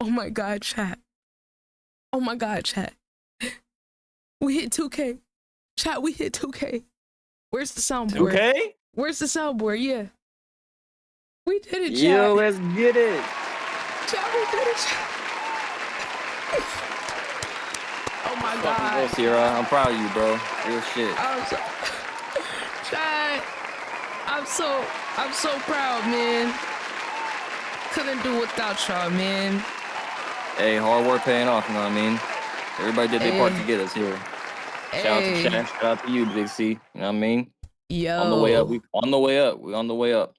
Oh my God, chat. Oh my God, chat. We hit 2K. Chat, we hit 2K. Where's the soundboard? 2K? Where's the soundboard? Yeah. We did it, chat. Yo, let's get it. Chat, we did it, chat. Oh my God. Go, Ciara. I'm proud of you, bro. Real shit. Chat, I'm so proud, man. Couldn't do without y'all, man. Hey, hard work paying off, you know what I mean? Everybody did their part to get us here. Shout out to Chat. Shout out to you, Big C. You know what I mean? Yo. On the way up. We on the way up. We on the way up.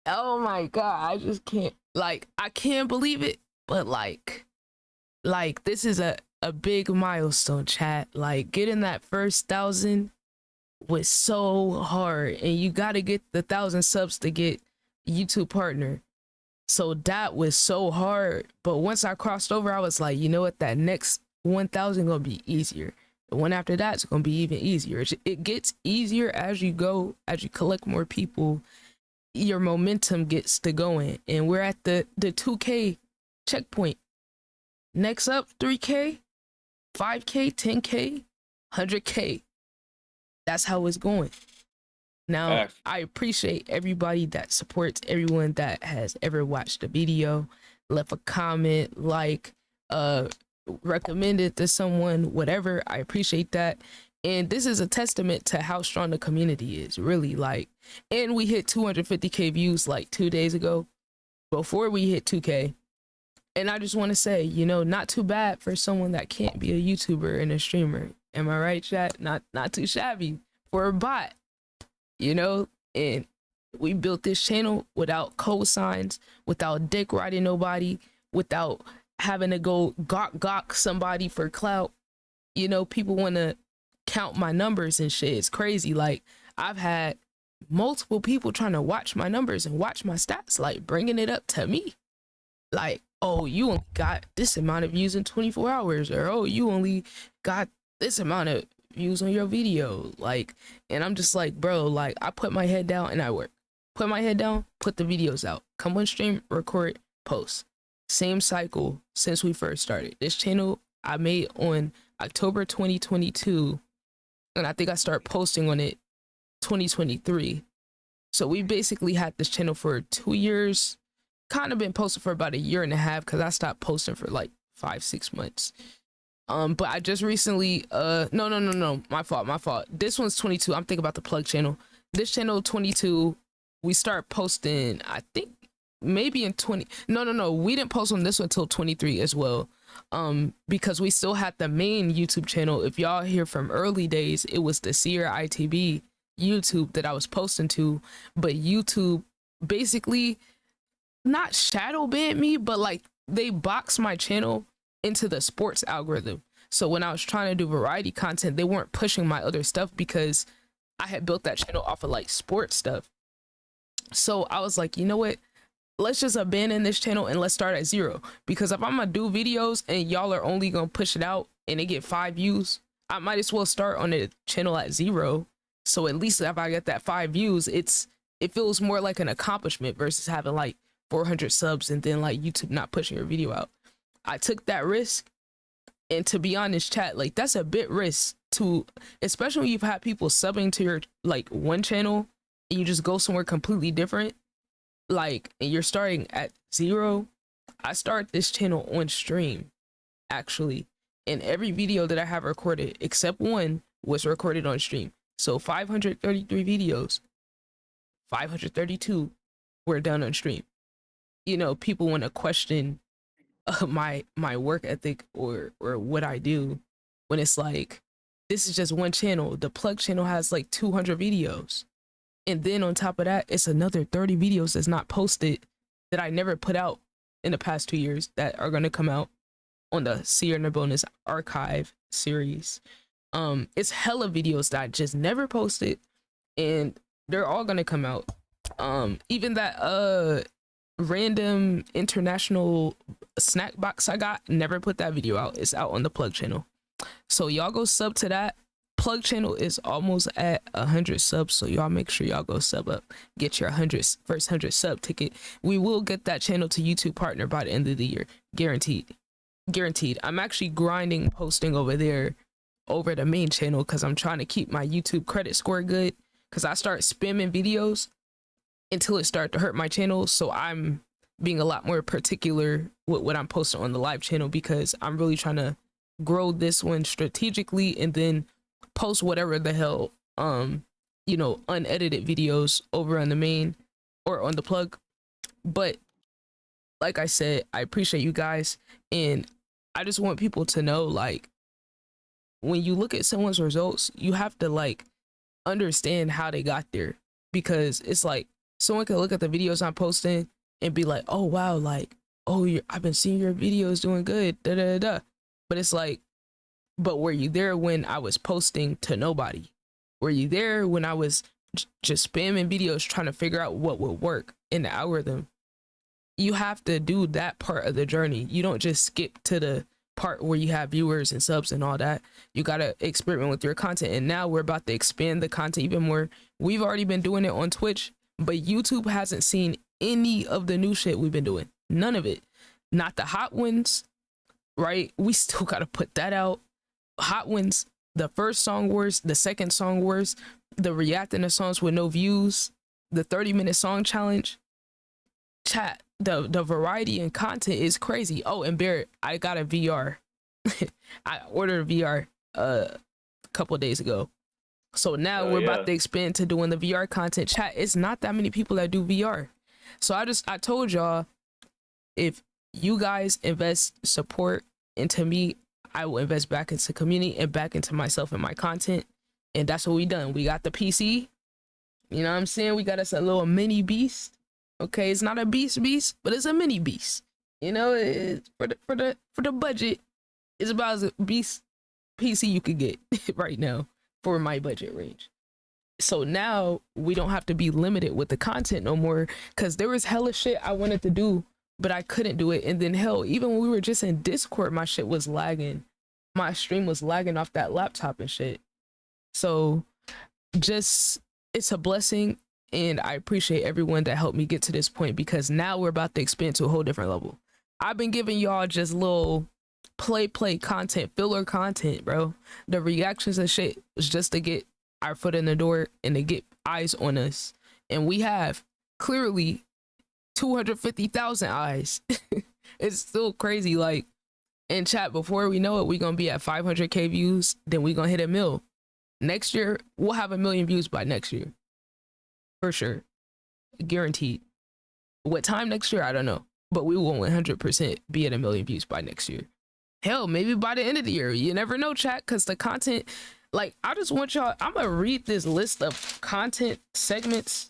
Oh my God. I just can't, like, I can't believe it. But like this is a big milestone, chat. Like, getting that first 1,000 was so hard. And you got to get the 1,000 subs to get YouTube partner. So that was so hard. But once I crossed over, I was like, you know what? That next 1,000 gonna be easier. The one after that's gonna be even easier. It gets easier as you go, as you collect more people. Your momentum gets to going. And we're at the 2K checkpoint. Next up, 3K, 5K, 10K, 100K. That's how it's going. Now, I appreciate everybody that supports, everyone that has ever watched the video, left a comment, like, recommended to someone, whatever. I appreciate that. And this is a testament to how strong the community is, really. Like, and we hit 250K views like 2 days ago before we hit 2K. And I just want to say, you know, not too bad for someone that can't be a YouTuber and a streamer. Am I right, chat? Not too shabby for a bot. You know, and we built this channel without cosigns, without dick riding nobody, without having to go gawk somebody for clout. You know, people want to count my numbers and shit. It's crazy. Like, I've had multiple people trying to watch my numbers and watch my stats, like bringing it up to me. Like, oh, you only got this amount of views in 24 hours, or oh, you only got this amount of views on your video. Like, and I'm just like, bro, like, I put my head down and I work. Put my head down, put the videos out, come on stream, record, post. Same cycle since we first started. This channel I made on October 2022, and I think I started posting on it 2023. So we basically had this channel for 2 years, kind of been posting for about 1.5 years because I stopped posting for like 5-6 months. But I just recently, no, my fault. This one's 22. I'm thinking about the plug channel. This channel 22, we start posting, I think maybe in 20. No, we didn't post on this one until 23 as well. Because we still had the main YouTube channel. If y'all hear from early days, it was the CiaraITB YouTube that I was posting to, but YouTube basically not shadow banned me, but like they boxed my channel into the sports algorithm. So when I was trying to do variety content, they weren't pushing my other stuff because I had built that channel off of like sports stuff. So I was like, you know what? Let's just abandon this channel and let's start at 0. Because if I'm gonna do videos and y'all are only gonna push it out and they get 5 views, I might as well start on the channel at 0. So at least if I get that 5 views, it feels more like an accomplishment versus having like 400 subs and then like YouTube not pushing your video out. I took that risk, and to be honest, chat, like that's a bit risk to, especially when you've had people subbing to your like one channel and you just go somewhere completely different, like, and you're starting at 0. I start this channel on stream, actually, and every video that I have recorded except one was recorded on stream. So 533 videos, 532 were done on stream. You know, people want to question my work ethic or what I do when it's like, this is just one channel. The plug channel has like 200 videos, and then on top of that, it's another 30 videos that's not posted that I never put out in the past 2 years that are going to come out on the Ciara bonus archive series. It's hella videos that I just never posted, and they're all going to come out. Even that random international snack box I got, never put that video out. It's out on the plug channel. So y'all go sub to that. plug channel is almost at 100 subs, so y'all make sure y'all go sub up, get your first 100 sub ticket. We will get that channel to YouTube partner by the end of the year, guaranteed. I'm actually grinding posting over there over the main channel because I'm trying to keep my YouTube credit score good, because I start spamming videos until it started to hurt my channel. So I'm being a lot more particular with what I'm posting on the live channel, because I'm really trying to grow this one strategically and then post whatever the hell you know, unedited videos over on the main or on the plug. But like I said, I appreciate you guys, and I just want people to know, like, when you look at someone's results, you have to like understand how they got there, because it's like someone can look at the videos I'm posting and be like, oh wow, like, oh, I've been seeing your videos doing good, da da da. But it's like, but were you there when I was posting to nobody? Were you there when I was just spamming videos trying to figure out what would work in the algorithm? You have to do that part of the journey. You don't just skip to the part where you have viewers and subs and all that. You got to experiment with your content. And now we're about to expand the content even more. We've already been doing it on Twitch, but YouTube hasn't seen any of the new shit we've been doing. None of it. Not the hot ones, right? We still got to put that out. Hot ones, the first song wars, the second song wars, the reacting to songs with no views, the 30-minute song challenge. Chat, the variety and content is crazy. Oh, and Barrett, I got a VR. I ordered a VR a couple days ago. So now we're about to expand to doing the VR content. Chat, it's not that many people that do VR. So I told y'all, if you guys invest support into me, I will invest back into community and back into myself and my content. And that's what we done. We got the PC. You know what I'm saying? We got us a little mini beast. Okay, it's not a beast, but it's a mini beast. You know, for the budget, it's about as a beast PC you could get right now for my budget range. So now we don't have to be limited with the content no more, because there was hella shit I wanted to do, but I couldn't do it. And then hell, even when we were just in Discord, my shit was lagging. My stream was lagging off that laptop and shit. So just, it's a blessing. And I appreciate everyone that helped me get to this point, because now we're about to expand to a whole different level. I've been giving y'all just little play content, filler content, bro. The reactions and shit was just to get our foot in the door and to get eyes on us. And we have clearly 250,000 eyes. It's still crazy. Like, in chat, before we know it, we're going to be at 500K views. Then we're going to hit 1 million. Next year, we'll have 1 million views by next year. For sure. Guaranteed. What time next year? I don't know. But we will 100% be at 1 million views by next year. Hell, maybe by the end of the year. You never know, chat, because the content, like, I just want y'all, I'm going to read this list of content segments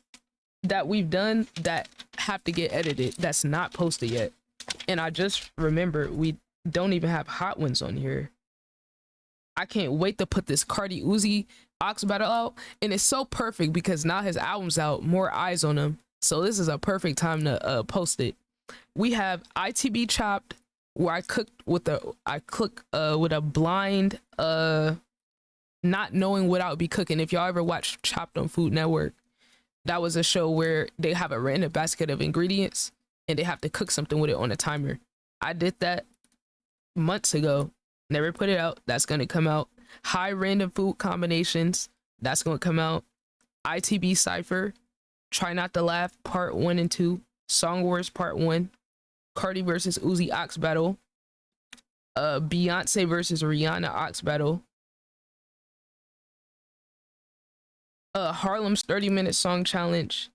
that we've done that have to get edited, that's not posted yet. And I just remember we don't even have hot ones on here. I can't wait to put this Cardi Uzi Ox battle out, and it's so perfect because now his album's out, more eyes on him, so this is a perfect time to post it. We have ITB Chopped, where I cooked with a blind not knowing what I would be cooking. If y'all ever watched Chopped on Food Network, that was a show where they have a random basket of ingredients and they have to cook something with it on a timer. I did that months ago, never put it out. That's gonna come out. High random food combinations, that's gonna come out. ITB Cypher, Try Not to Laugh Part 1 and 2, Song Wars Part 1, Cardi versus Uzi Ox battle, Beyonce versus Rihanna Ox battle, Harlem's 30-minute song challenge,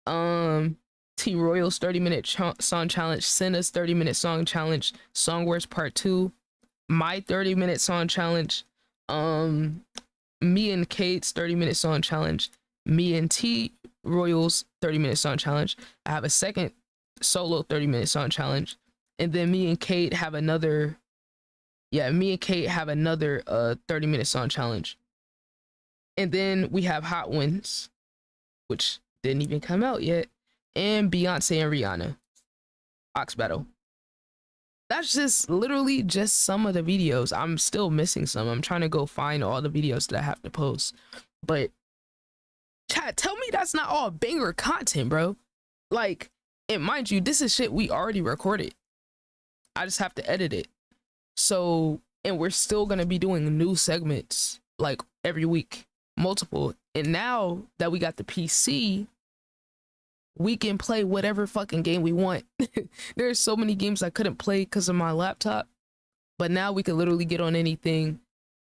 T Royal's 30-minute song challenge, Senna's 30-minute song challenge, Song Wars Part 2, my 30-minute song challenge, me and Kate's 30-minute song challenge, me and T Royal's 30-minute song challenge. I have a second solo 30-minute song challenge, and then me and Kate have another 30-minute song challenge. And then we have Hot Ones, which didn't even come out yet, and Beyonce and Rihanna Ox battle. that's just literally just some of the videos. I'm still missing some. I'm trying to go find all the videos that I have to post. But chat, tell me that's not all banger content, bro. Like, and mind you, this is shit we already recorded. I just have to edit it. So, and we're still gonna be doing new segments like every week, multiple. And now that we got the PC, we can play whatever fucking game we want. There's so many games I couldn't play because of my laptop, but now we can literally get on anything.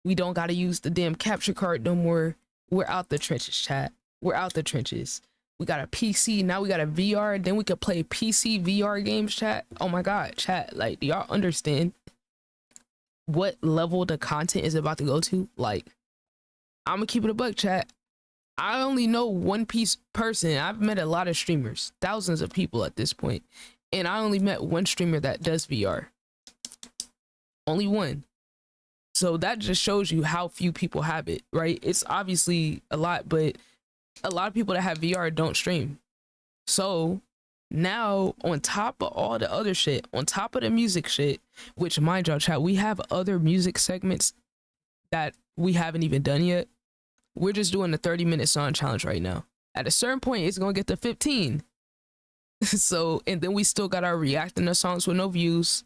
We don't gotta use the damn capture card no more. We're out the trenches, chat. We're out the trenches. We got a PC, now we got a VR, then we could play PC VR games, chat. Oh my god, chat. Like, do y'all understand what level the content is about to go to? Like, I'm gonna keep it a buck, chat. I only know one piece person. I've met a lot of streamers, thousands of people at this point, and I only met one streamer that does VR. Only one. So that just shows you how few people have it, right? It's obviously a lot, but a lot of people that have VR don't stream. So now, on top of all the other shit, on top of the music shit, which mind y'all, chat, we have other music segments that we haven't even done yet. We're just doing the 30-minute song challenge right now. At a certain point, it's gonna get to 15. So, and then we still got our reacting to songs with no views.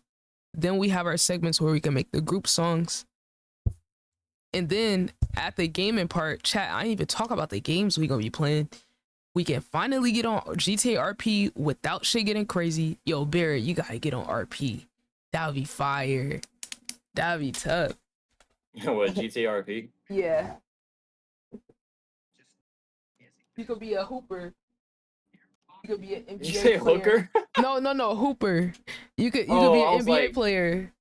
Then we have our segments where we can make the group songs. And then at the gaming part, chat, I didn't even talk about the games we gonna be playing. We can finally get on GTA RP without shit getting crazy. Yo, Barrett, you gotta get on RP. That would be fire. That would be tough. What, GTA RP? Yeah. You could be a hooper. You could be an NBA You say player. hooker? No, hooper. You could be I an was NBA like, player.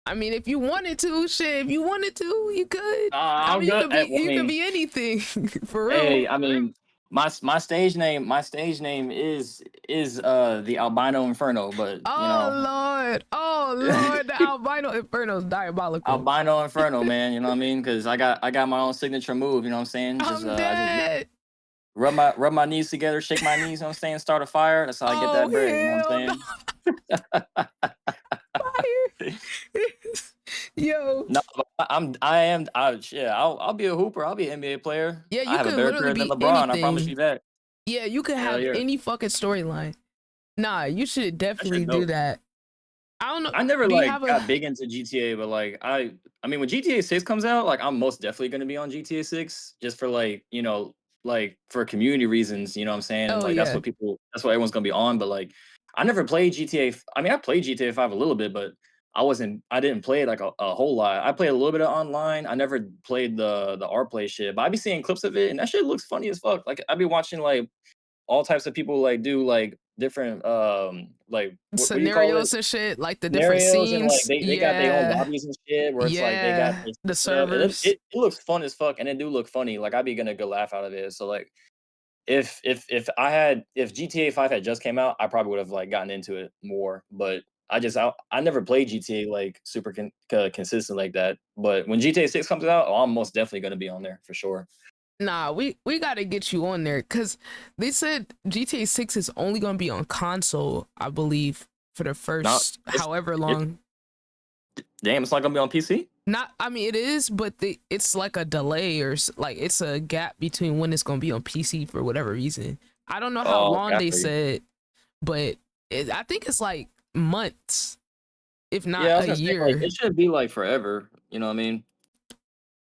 I mean, if you wanted to, shit, if you wanted to, you could. I I'm mean, good. you could be anything for real. Hey, I mean, my stage name is the Albino Inferno, but you know, Oh Lord, the albino inferno is diabolical. Albino Inferno, man. You know what I mean? Because I got my own signature move. You know what I'm saying? Just I'm I just dead. rub my knees together, shake my knees. You know what I'm saying? Start a fire. That's how I get Oh that bread. You know what hell no, I'm fire. saying? Yo, No, but yeah, I'll be a hooper. I'll be an NBA player. yeah, I you have a could better literally career than be LeBron. I promise anything. you that. Yeah, you could Hell have yeah, any fucking storyline. Nah, you should that definitely shit do dope. that. I don't know. I never Do you like have a? got big into GTA, but like I mean when GTA 6 comes out, like I'm most definitely gonna be on GTA 6 just for like, like for community reasons, you know what I'm saying? And Oh like yeah, that's what everyone's gonna be on. But like I never played GTA. I mean, I played GTA 5 a little bit, but I didn't play it like a whole lot. I played a little bit of online. I never played the R play shit, but I be seeing clips of it and that shit looks funny as fuck. Like I be watching like all types of people like do like different like what do you call it? scenarios and shit, like the different Scenarios and like scenes. they got their own Yeah, lobbies and shit where it's like they got yeah, their the set up and servers. it looks fun as fuck and it do look funny. Like I'd be getting a good laugh out of it. So like if GTA 5 had just came out, I probably would have like gotten into it more. But I never played GTA like super consistent like that. But when GTA 6 comes out, oh, I'm most definitely gonna be on there for sure. Nah, we gotta get you on there because they said GTA 6 is only gonna be on console, I believe, for the Not first it's however it long. damn, it's not gonna be on PC. Not, I mean, it is, but it's like a delay or like it's a gap between when it's gonna be on PC for whatever reason. I don't know how Oh, long okay, I they feel you. said, but I think it's like months, if not Yeah, I was a gonna say like year. it should be like forever. You know what I mean?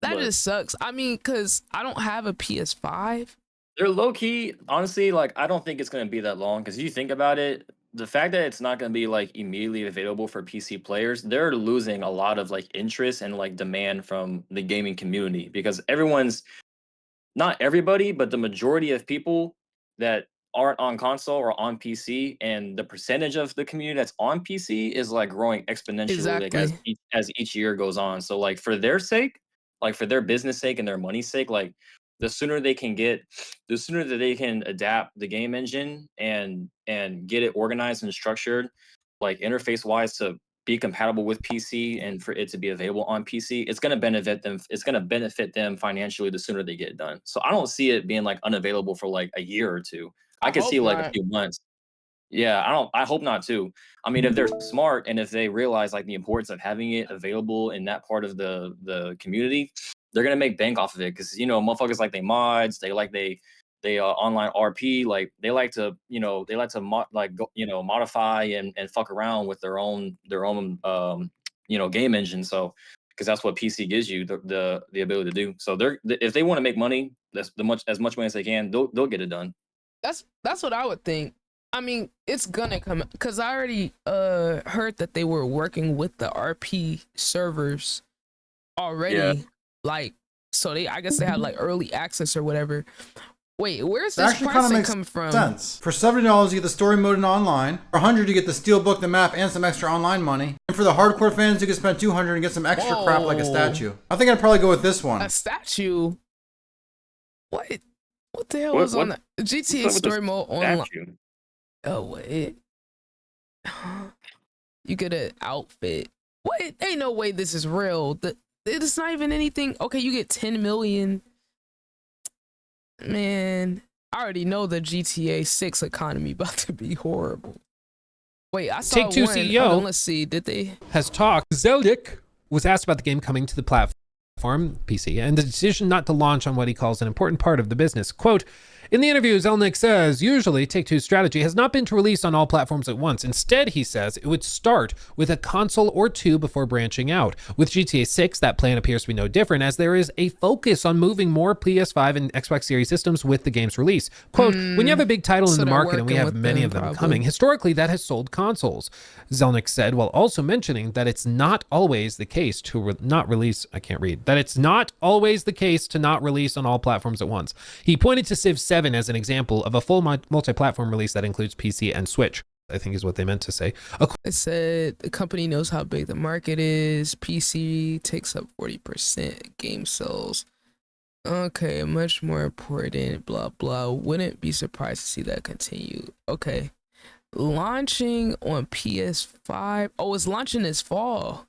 That But just sucks. I mean, cause I don't have a PS5. they're low key, honestly, like I don't think it's gonna be that long because you think about it, the fact that it's not gonna be like immediately available for PC players, they're losing a lot of like interest and like demand from the gaming community because everyone's not everybody, but the majority of people that aren't on console or on PC, and the percentage of the community that's on PC is like growing exponentially, like Exactly. as each year goes on. So like for their sake, like for their business sake and their money's sake, like the sooner they can get, the sooner that they can adapt the game engine and get it organized and structured, like interface wise to be compatible with PC and for it to be available on PC, it's going to benefit them. It's going to benefit them financially the sooner they get it done. So I don't see it being like unavailable for like a year or two. I I could see hope like a not. few months. Yeah, I hope not too. I mean, if they're smart and if they realize like the importance of having it available in that part of the community, they're gonna make bank off of it. Because motherfuckers like they mods, they online RP, like they like to modify and fuck around with their own game engine. So because that's what PC gives you the ability to do. So if they want to make money, that's as much money as they can, they'll get it done. That's what I would think. I mean, it's gonna come because I already heard that they were working with the RP servers Yeah. already. Like, so I guess they had like early access or whatever. Wait, where's That this actually kind of pricing makes coming from? sense. For $70, you get the story mode and online. For $100, you get the steelbook, the map, and some extra online money. And for the hardcore fans, you can spend $200 and get some extra crap like a statue. I think I'd probably go with this one. A statue? What? What the hell What- was on what- the GTA what's up with the story mode online? Statue. Oh wait, you get an outfit. What? Ain't no way this is real. It's not even anything. Okay, you get 10 million. Man, I already know the GTA 6 economy about to be horrible. Wait, I saw Take-Two one. CEO Let's see. Did they? has talked. Zeldik was asked about the game coming to the platform, PC, and the decision not to launch on what he calls an important part of the business. Quote, in the interview, Zelnick says, usually Take-Two's strategy has not been to release on all platforms at once. Instead, he says, it would start with a console or two before branching out. With GTA 6, that plan appears to be no different, as there is a focus on moving more PS5 and Xbox Series systems with the game's release. Quote, when you have a big title in the market and we have many of them coming, historically that has sold consoles. Zelnick said, while also mentioning that it's not always the case to not release on all platforms at once. He pointed to Civ 7 as an example of a full multi-platform release that includes PC and Switch, I think is what they meant to say. It said the company knows how big the market is. PC takes up 40%. Game sales. Okay, much more important. Blah blah. Wouldn't be surprised to see that continue. Okay, launching on PS5. Oh, it's launching this fall.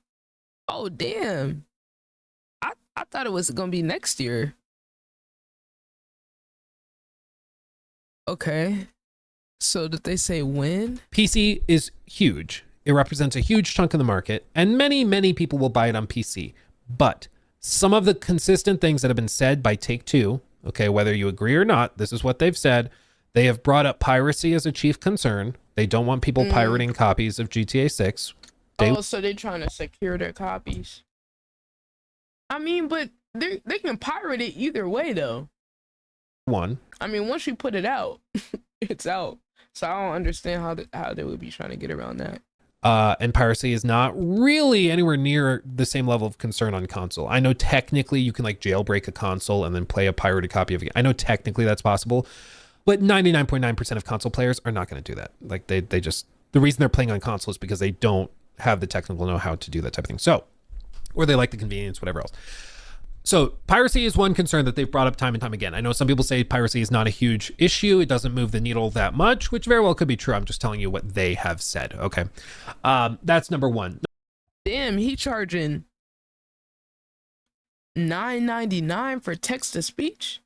Oh damn. I thought it was gonna be next year. Okay. So did they say when? PC is huge. It represents a huge chunk of the market, and many, many people will buy it on PC. But some of the consistent things that have been said by Take-Two, okay, whether you agree or not, this is what they've said. They have brought up piracy as a chief concern. They don't want people pirating copies of GTA 6. So they're trying to secure their copies. I mean, but they can pirate it either way, though. I mean, once you put it out, it's out. So I don't understand how they would be trying to get around that. And piracy is not really anywhere near the same level of concern on console. I know technically you can like jailbreak a console and then play a pirated copy of it. I know technically that's possible, but 99.9% of console players are not going to do that. Like they just, the reason they're playing on console is because they don't have the technical know-how to do that type of thing. So, or they like the convenience, whatever else. So piracy is one concern that they've brought up time and time again. I know some people say piracy is not a huge issue. It doesn't move the needle that much, which very well could be true. I'm just telling you what they have said. Okay. That's number one. Damn, he charging $9.99 for text to speech.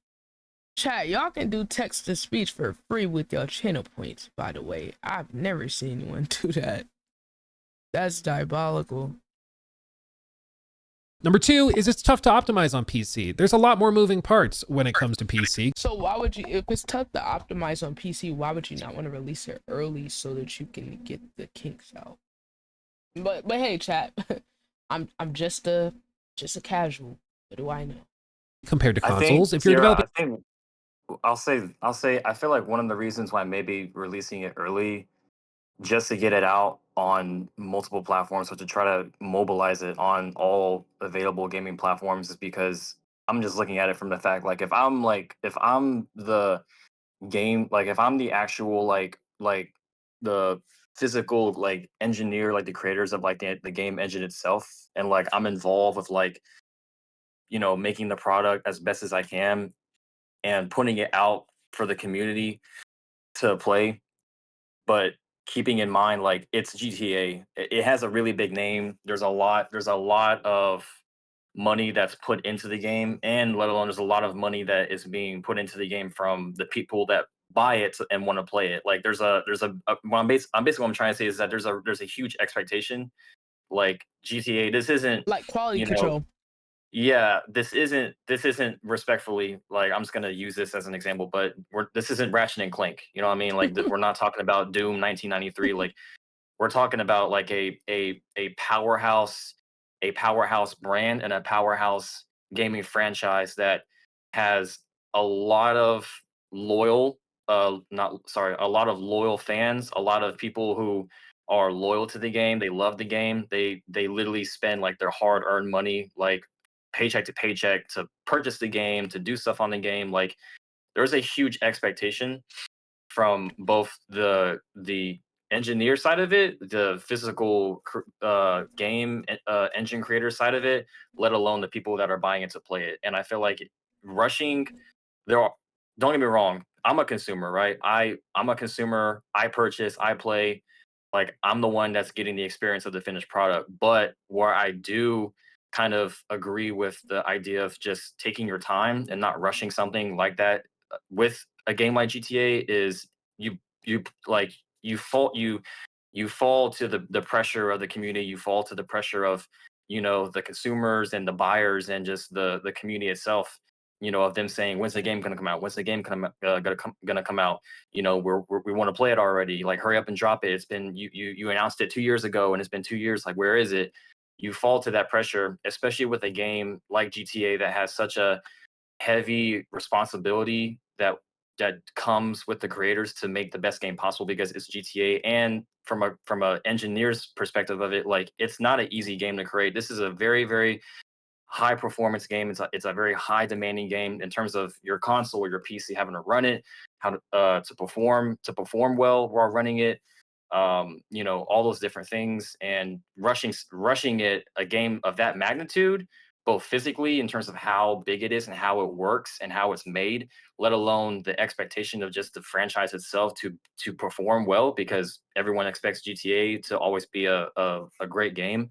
Chat, y'all can do text to speech for free with your channel points, by the way. I've never seen anyone do that. That's diabolical. Number two is it's tough to optimize on PC. There's a lot more moving parts when it comes to PC. So why would you, if it's tough to optimize on PC, why would you not want to release it early so that you can get the kinks out? But hey, chat, I'm just a casual. What do I know? Compared to consoles, if you're Ciara, developing, I'll say I feel like one of the reasons why maybe releasing it early just to get it out on multiple platforms, so to try to mobilize it on all available gaming platforms, is because I'm just looking at it from the fact like if I'm the game, like if I'm the actual like the physical like engineer, like the creators of like the game engine itself, and like I'm involved with like making the product as best as I can and putting it out for the community to play, but keeping in mind like it's GTA. It has a really big name. There's a lot of money that's put into the game, and let alone there's a lot of money that is being put into the game from the people that buy it and want to play it. Like basically what I'm trying to say is that there's a huge expectation. Like GTA, this isn't, Like quality you know, control. yeah, this isn't respectfully, like, I'm just gonna use this as an example, but this isn't Ratchet and Clank. You know what I mean? Like we're not talking about Doom 1993. Like we're talking about like a powerhouse brand and a powerhouse gaming franchise that has a lot of loyal not sorry a lot of loyal fans, a lot of people who are loyal to the game. They love the game. They literally spend like their hard earned money, like paycheck to paycheck, to purchase the game, to do stuff on the game. Like there's a huge expectation from both the engineer side of it, the physical game engine creator side of it, let alone the people that are buying it to play it. And I feel like rushing, there are, don't get me wrong, I'm a consumer, right? I'm a consumer. I purchase, I play. Like I'm the one that's getting the experience of the finished product. But where I do kind of agree with the idea of just taking your time and not rushing something like that with a game like GTA is you like you fall to the pressure of the community. You fall to the pressure of, you know, the consumers and the buyers and just the community itself, you know, of them saying, when's the game going to come out? When's the game gonna come out? You know, we want to play it already. Like hurry up and drop it. It's been, you announced it 2 years ago and it's been 2 years. Like where is it? You fall to that pressure, especially with a game like GTA that has such a heavy responsibility that comes with the creators to make the best game possible, because it's GTA. And from a engineer's perspective of it, like it's not an easy game to create. This is a very, very high performance game. It's a very high demanding game in terms of your console or your PC having to run it, how to perform well while running it. You know, all those different things, and rushing it, a game of that magnitude, both physically in terms of how big it is and how it works and how it's made, let alone the expectation of just the franchise itself to perform well, because everyone expects GTA to always be a great game.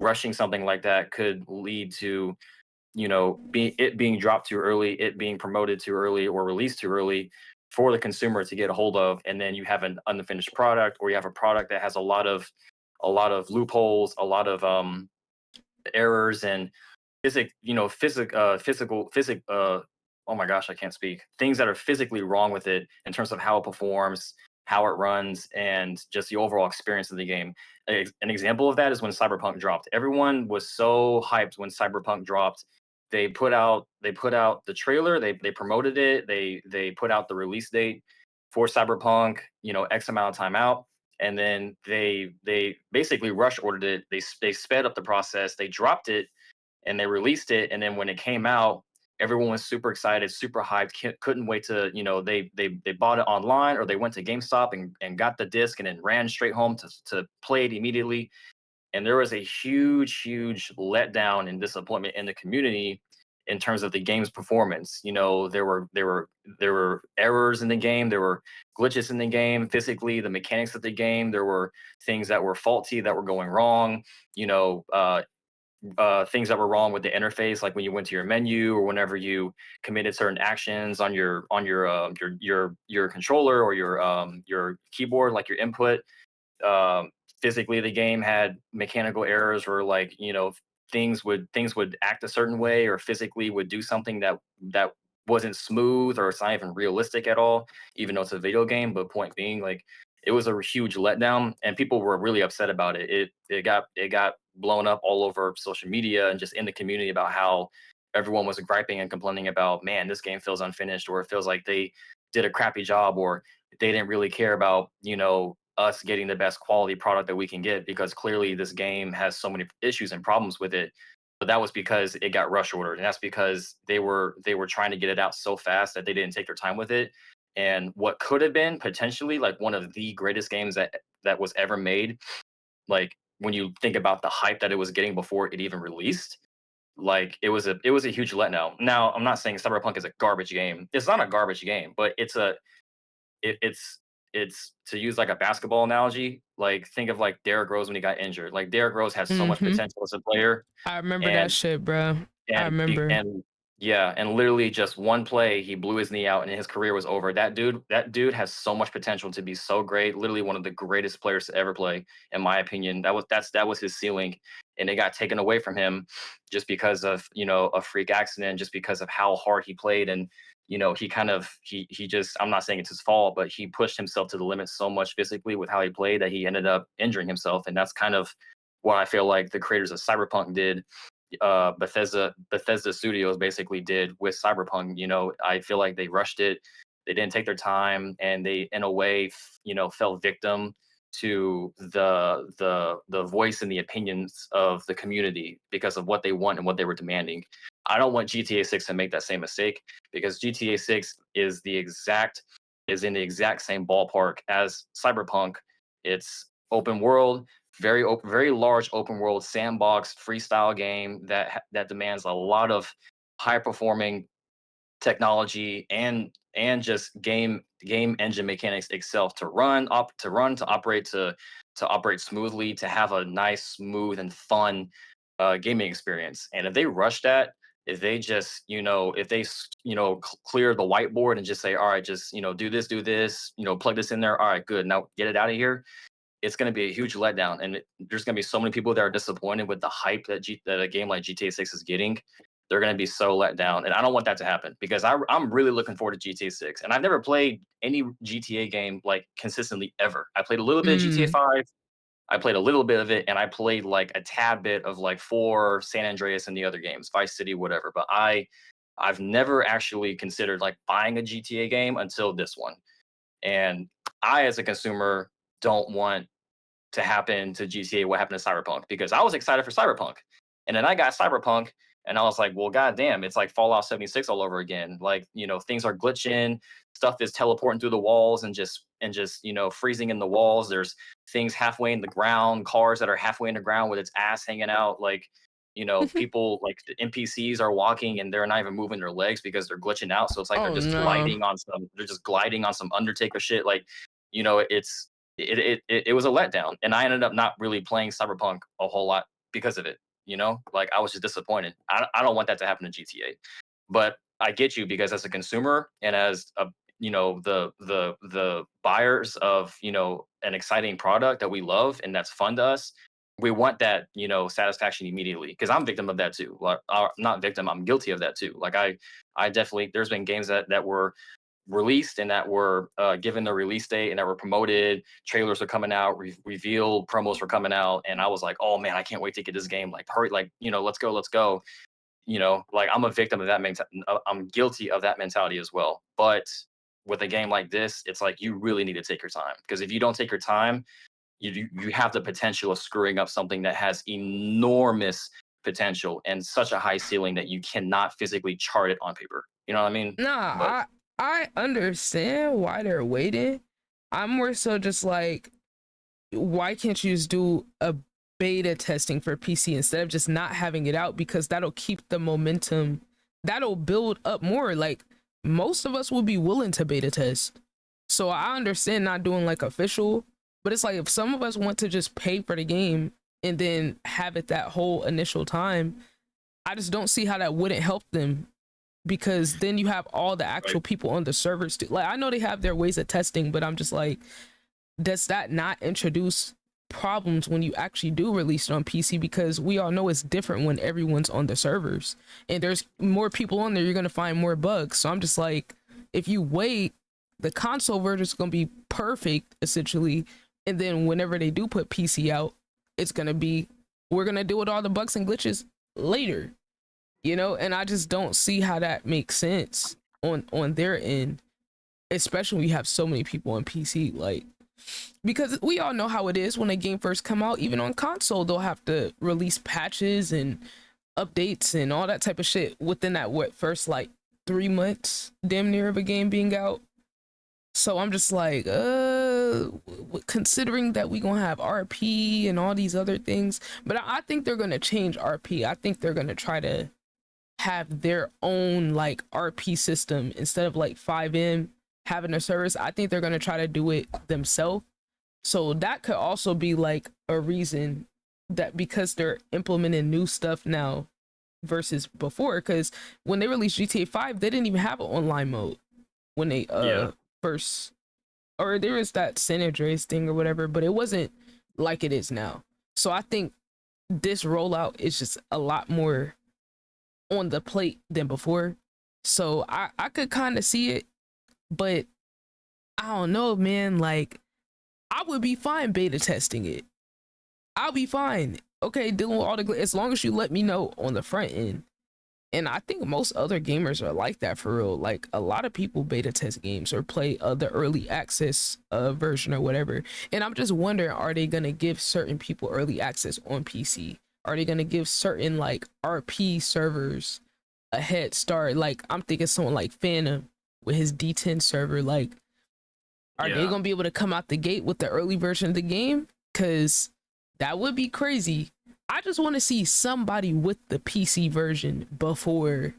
Rushing something like that could lead to, you know, it being dropped too early, it being promoted too early, or released too early for the consumer to get a hold of, and then you have an unfinished product, or you have a product that has a lot of loopholes, a lot of errors, and physical oh my gosh, I can't speak, things that are physically wrong with it in terms of how it performs, how it runs, and just the overall experience of the game. An example of that is when Cyberpunk dropped. Everyone was so hyped when Cyberpunk dropped. They put out the trailer, they promoted it, they put out the release date for Cyberpunk, you know, X amount of time out, and then they basically rush ordered it. They sped up the process, they dropped it, and they released it. And then when it came out, everyone was super excited, super hyped, couldn't wait to, you know, they bought it online, or they went to GameStop and got the disc and then ran straight home to play it immediately. And there was a huge letdown and disappointment in the community in terms of the game's performance. You know, there were errors in the game, there were glitches in the game, physically, the mechanics of the game, there were things that were faulty, that were going wrong. You know, things that were wrong with the interface, like when you went to your menu, or whenever you committed certain actions on your controller or your keyboard, like your input. um, Physically, the game had mechanical errors where, like, you know, things would act a certain way, or physically would do something that wasn't smooth, or it's not even realistic at all, even though it's a video game. But point being, like, it was a huge letdown, and people were really upset about it. It got blown up all over social media and just in the community about how everyone was griping and complaining about, man, this game feels unfinished, or it feels like they did a crappy job, or they didn't really care about, you know, us getting the best quality product that we can get, because clearly this game has so many issues and problems with it. But that was because it got rush ordered, and that's because they were trying to get it out so fast that they didn't take their time with it. And what could have been potentially like one of the greatest games that was ever made, like when you think about the hype that it was getting before it even released, like it was a huge letdown. Now, I'm not saying Cyberpunk is a garbage game. It's not a garbage game, but it's to use like a basketball analogy, like think of like Derrick Rose when he got injured. Like Derrick Rose has so much Hmm. potential as a player, I remember that and shit, bro. I remember. and Yeah, and literally just one play, he blew his knee out and his career was over. That dude has so much potential to be so great. Literally one of the greatest players to ever play, in my opinion. That was his ceiling, and it got taken away from him just because of a freak accident, just because of how hard he played, and he kind of he just, I'm not saying it's his fault, but he pushed himself to the limit so much physically with how he played that he ended up injuring himself, and that's kind of what I feel like the creators of Cyberpunk did, Bethesda Studios basically did with Cyberpunk. I feel like they rushed it. They didn't take their time, and they, in a way, fell victim to the voice and the opinions of the community because of what they want and what they were demanding. I don't want GTA 6 to make that same mistake, because GTA 6 is in the exact same ballpark as Cyberpunk. It's open world, very large open world sandbox freestyle game that demands a lot of high performing technology and just game engine mechanics itself to operate to operate smoothly, to have a nice, smooth, and fun gaming experience. And if they rush that, if they just if they clear the whiteboard and just say, all right, just do this, plug this in there, all right, good, now get it out of here, it's going to be a huge letdown, and there's going to be so many people that are disappointed with the hype that a game like GTA 6 is getting. They're going to be so let down, and I don't want that to happen, because I'm really looking forward to GTA 6, and I've never played any GTA game like consistently ever. I played a little bit of GTA Mm. 5, I played a little bit of it, and I played like a tad bit of like 4, San Andreas, and the other games, Vice City, whatever. But I've never actually considered like buying a GTA game until this one, and I, as a consumer, don't want to happen to GTA what happened to Cyberpunk, because I was excited for Cyberpunk. And then I got Cyberpunk and I was like, well, goddamn, it's like Fallout 76 all over again. Like, things are glitching, stuff is teleporting through the walls and just freezing in the walls. There's things halfway in the ground, cars that are halfway in the ground with its ass hanging out. Like, people, like the NPCs are walking and they're not even moving their legs because they're glitching out. So it's like Oh no. they're just gliding on some Undertaker shit. Like, it's it was a letdown, and I ended up not really playing Cyberpunk a whole lot because of it. Like, I was just disappointed. I don't want that to happen to GTA, but I get you, because as a consumer and as the buyers of an exciting product that we love and that's fun to us, we want that satisfaction immediately, because I'm victim of that too. Like, not victim, I'm guilty of that too. Like, I definitely, there's been games that were released and that were given the release date and that were promoted. Trailers were coming out, reveal promos were coming out, and I was like, oh man, I can't wait to get this game. Like, hurry, like, let's go, let's go. Like, I'm a victim of that I'm guilty of that mentality as well. But with a game like this, it's like you really need to take your time, because if you don't take your time, you have the potential of screwing up something that has enormous potential and such a high ceiling that you cannot physically chart it on paper. You know what I mean? Nah, But I understand why they're waiting. I'm more so just like, why can't you just do a beta testing for PC instead of just not having it out? Because that'll keep the momentum, that'll build up more. Like, most of us will be willing to beta test. So I understand not doing like official, but it's like, if some of us want to just pay for the game and then have it that whole initial time, I just don't see how that wouldn't help them, because then you have all the actual right. people on the servers too. Like, I know they have their ways of testing, but I'm just like, does that not introduce problems when you actually do release it on PC? Because we all know it's different when everyone's on the servers and there's more people on there, you're going to find more bugs. So I'm just like, if you wait, the console version is going to be perfect essentially, and then whenever they do put PC out, it's going to be, we're going to deal with all the bugs and glitches later, and I just don't see how that makes sense on their end, especially when you have so many people on PC. Like, because we all know how it is when a game first come out. Even on console, they'll have to release patches and updates and all that type of shit within that first like 3 months damn near of a game being out. So I'm just like, considering that we gonna have RP and all these other things, but I think they're gonna change RP. I think they're gonna try to have their own like RP system instead of like 5M having a service. I think they're gonna try to do it themselves. So that could also be like a reason that, because they're implementing new stuff now, versus before, because when they released GTA 5, they didn't even have an online mode when they Yeah. first, or there was that San Andreas thing or whatever, but it wasn't like it is now. So I think this rollout is just a lot more on the plate than before. So I could kind of see it, but I don't know, man. Like, I would be fine beta testing it. I'll be fine. Okay, dealing with all the as long as you let me know on the front end. And I think most other gamers are like that for real. Like, a lot of people beta test games or play the early access version or whatever. And I'm just wondering, are they gonna give certain people early access on PC? Are they gonna give certain like RP servers a head start? Like, I'm thinking someone like Phantom with his D10 server. Like, are they Yeah. gonna be able to come out the gate with the early version of the game? Cause that would be crazy. I just want to see somebody with the PC version before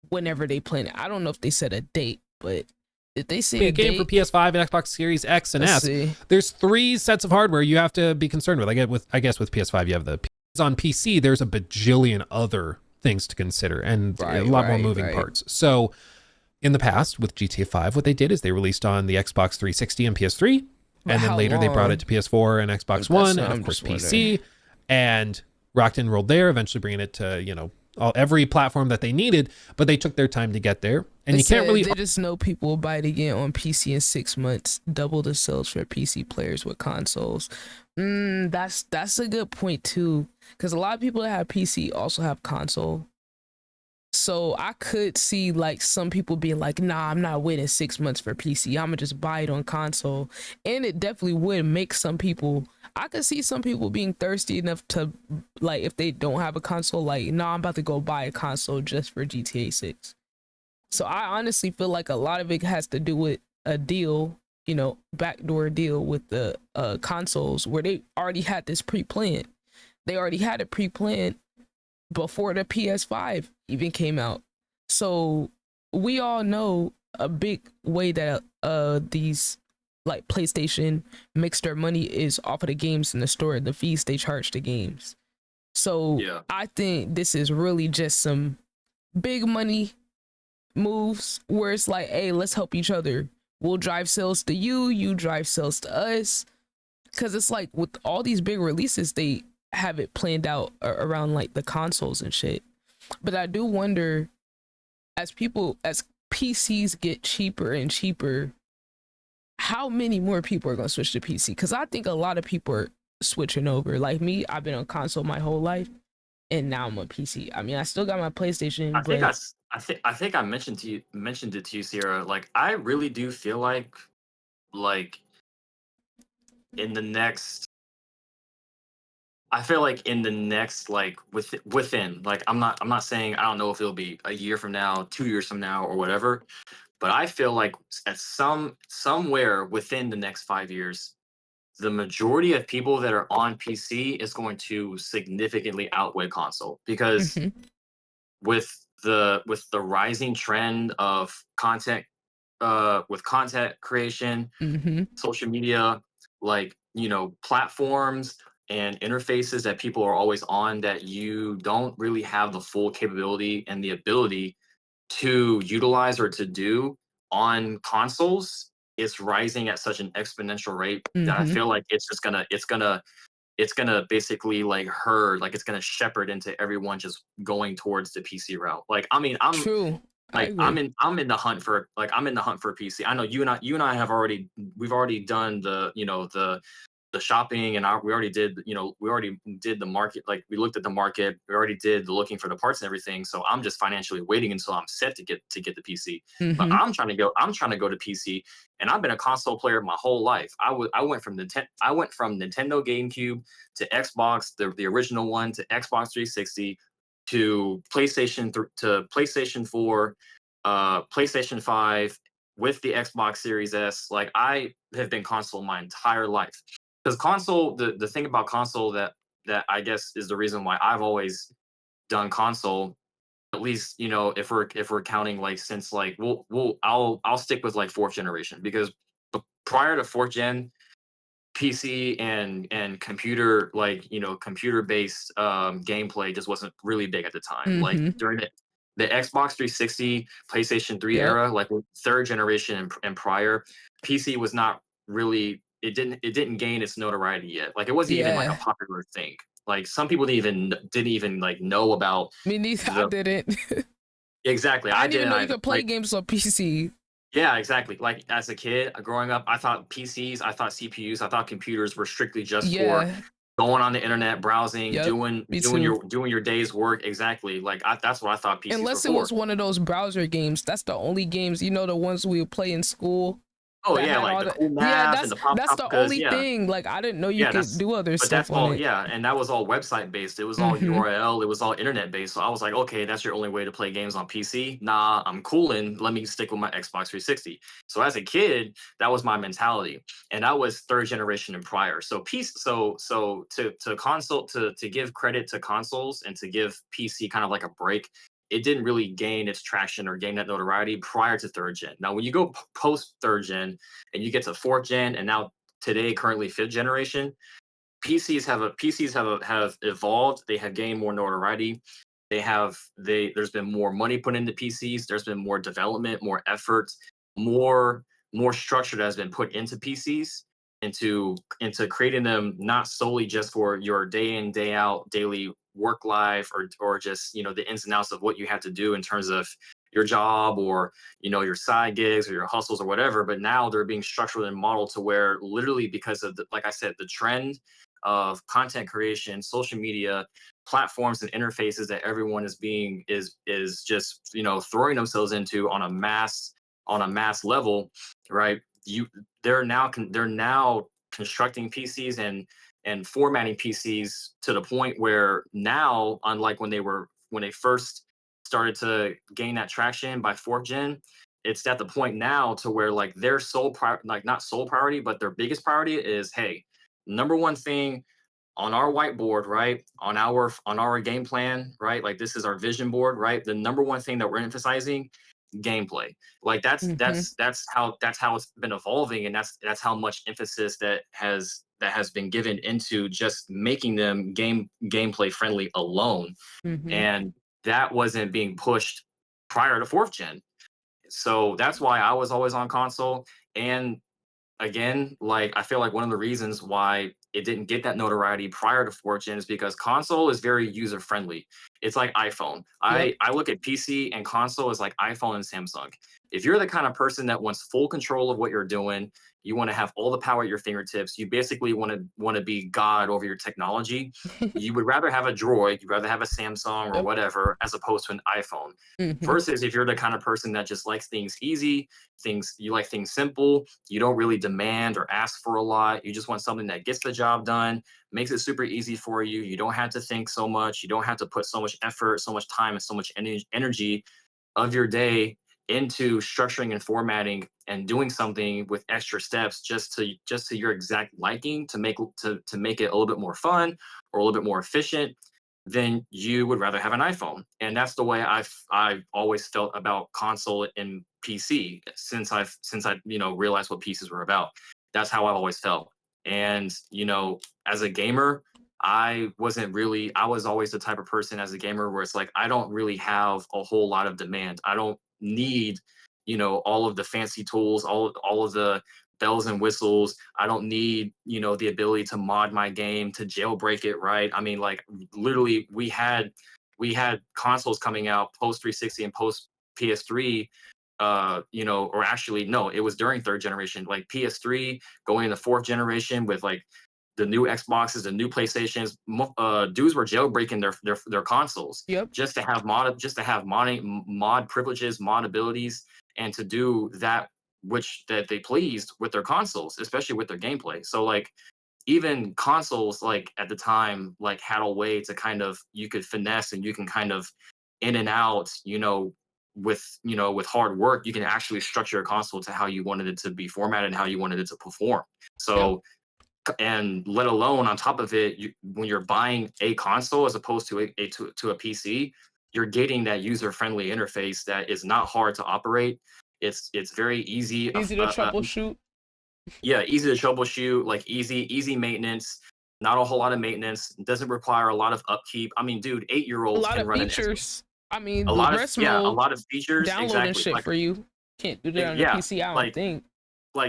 whenever they plan it. I don't know if they set a date, but did they say Be a a game date? for PS5 and Xbox Series X and Let's S. see. There's 3 sets of hardware you have to be concerned with. I guess with PS5 you have the on PC. There's a bajillion other things to consider and a lot more moving parts. So in the past with GTA 5, what they did is they released on the Xbox 360 and PS3, But and then how later they brought long? it to PS4 and Xbox That's One, what and I'm of course just PC, and rocked and rolled there. Eventually bringing it to every platform that they needed, but they took their time to get there, and you can't really. They just know people will buy it again on PC in 6 months. Double the sales for PC players with consoles. That's a good point too, because a lot of people that have PC also have console. So I could see like some people being like, nah, I'm not waiting 6 months for PC. I'm gonna just buy it on console. And it definitely would make some people, I could see some people being thirsty enough to, like, if they don't have a console, like, nah, I'm about to go buy a console just for GTA 6. So I honestly feel like a lot of it has to do with a deal, backdoor deal with the consoles where they already had this pre-planned. They already had it pre-planned before the PS5 even came out. So we all know a big way that these like PlayStation makes their money is off of the games in the store, the fees they charge the games. So Yeah. I think this is really just some big money moves where it's like, hey, let's help each other. We'll drive sales to you, you drive sales to us. Cause it's like with all these big releases, they have it planned out around like the consoles and shit. But I do wonder, as PCs get cheaper and cheaper, how many more people are gonna switch to PC? Because I think a lot of people are switching over. Like me, I've been on console my whole life, and now I'm on PC. I mean, I still got my PlayStation, but I think I mentioned it to you, Ciara. Like, I really do feel like in the next I feel like in the next within like I'm not saying I don't know if it'll be a year from now, 2 years from now, or whatever, but I feel like at somewhere within the next 5 years, the majority of people that are on PC is going to significantly outweigh console because Mhm, with the rising trend of content with content creation, mhm, social media, platforms and interfaces that people are always on that you don't really have the full capability and the ability to utilize or to do on consoles. It's rising at such an exponential rate that I mhm. feel like it's gonna basically it's gonna shepherd into everyone just going towards the PC route. Like, I mean, True, I agree. I'm in the hunt for a PC. I know you and I we've already done the shopping, and we already did the market. Like, we looked at the market, we already did the looking for the parts and everything. So I'm just financially waiting until I'm set to get the PC. But Mhm, I'm trying to go to PC, and I've been a console player my whole life. I went from Nintendo GameCube to Xbox, the original one, to Xbox 360, to to PlayStation 4, PlayStation 5, with the Xbox Series S. Like, I have been console my entire life. Because console, the thing about console that I guess is the reason why I've always done console, at least, if we're counting, like, since, like, I'll stick with like fourth generation, because prior to fourth gen, PC and computer, like, computer based gameplay just wasn't really big at the time. Like Mm-hmm. during the Xbox 360, PlayStation 3 Yep. era, like third generation and prior, PC was not really, it didn't gain its notoriety yet. Like it wasn't even like a Yeah. popular thing. Like some people didn't even like know about Me neither. I the didn't. exactly. I I didn't even didn't know you either. could play Like games on PC. yeah, exactly. Like as a kid, growing up, I thought PCs, I thought CPUs, I thought computers were strictly just for Yeah. going on the internet, browsing, Yep. doing Me doing too. your day's work. Exactly. Like that's what I thought PCs were Unless it for. was one of those browser games. That's the only games, the ones we would play in school Oh that yeah, had like all the the. cool Yeah, math and that's the pop that's the because only yeah, thing. Like I didn't know you yeah, could do other but stuff that's on all, it. yeah, and that was all website based. It was all Mm-hmm. URL, it was all internet based. So I was like, okay, that's your only way to play games on PC. Nah, I'm cooling. Let me stick with my Xbox 360. So as a kid, that was my mentality, and that was third generation and prior. So PC, so to console to give credit to consoles and to give PC kind of like a break. It didn't really gain its traction or gain that notoriety prior to third gen. Now, when you go post third gen and you get to fourth gen, and now today currently fifth generation, PCs have evolved. They have gained more notoriety. There's been more money put into PCs. There's been more development, more effort, more more structure that has been put into PCs, into creating them not solely just for your day in day out daily work life, or just the ins and outs of what you have to do in terms of your job, or your side gigs or your hustles or whatever. But now they're being structured and modeled to where, literally, because of like I said, the trend of content creation, social media platforms and interfaces that everyone is just throwing themselves into on a mass level, right? They're now constructing PCs and formatting PCs to the point where now, unlike when they first started to gain that traction by fourth gen, it's at the point now to where, like, their like, not sole priority, but their biggest priority is, hey, number one thing on our whiteboard, right? On our game plan, right? Like, this is our vision board, right? The number one thing that we're emphasizing, gameplay. Like, that's Mm-hmm. that's that's how it's been evolving, and that's how much emphasis that has been given into just making them gameplay friendly alone. Mm-hmm. And that wasn't being pushed prior to fourth gen. So that's why I was always on console. And again, like, I feel like one of the reasons why it didn't get that notoriety prior to 4th gen is because console is very user friendly. It's like iPhone. Yep. I look at PC and console as like iPhone and Samsung. If you're the kind of person that wants full control of what you're doing, you want to have all the power at your fingertips, you basically want to be God over your technology. You would rather have a Droid, you'd rather have a Samsung or Yep. whatever, as opposed to an iPhone. Mm-hmm. Versus if you're the kind of person that just likes things easy, you like things simple, you don't really demand or ask for a lot. You just want something that gets the job done, makes it super easy for you. You don't have to think so much. You don't have to put so much effort, so much time, and so much energy of your day into structuring and formatting and doing something with extra steps just to your exact liking, to make it a little bit more fun or a little bit more efficient. Then you would rather have an iPhone. And that's the way I've always felt about console and PC, since I realized what pieces were about. That's how I've always felt. And as a gamer, I was always the type of person as a gamer where it's like, I don't really have a whole lot of demand. I don't need all of the fancy tools, all of the bells and whistles. I don't need the ability to mod my game, to jailbreak it, right? I mean, like, literally, we had consoles coming out post 360 and post PS3, or actually, no, it was during third generation, like PS3 going into fourth generation with, like, the new Xboxes, the new PlayStations. Dudes were jailbreaking their consoles Yep. just to have mod privileges, mod abilities, and to do that they pleased with their consoles, especially with their gameplay. So, like, even consoles, like, at the time, like, had a way to kind of, you could finesse and you can kind of in and out, with hard work, you can actually structure a console to how you wanted it to be formatted and how you wanted it to perform. Yep. So, and let alone on top of it, when you're buying a console as opposed to a PC, you're getting that user friendly interface that is not hard to operate. It's very easy. Easy to troubleshoot. Yeah, easy to troubleshoot, like easy maintenance, not a whole lot of maintenance, doesn't require a lot of upkeep. I mean, dude, A eight-year-olds lot can of run an Xbox. features. I mean, A the lot of rest yeah, a mode lot of features, downloading exactly. shit for you. Can't do that on the Yeah, PC, I don't like think.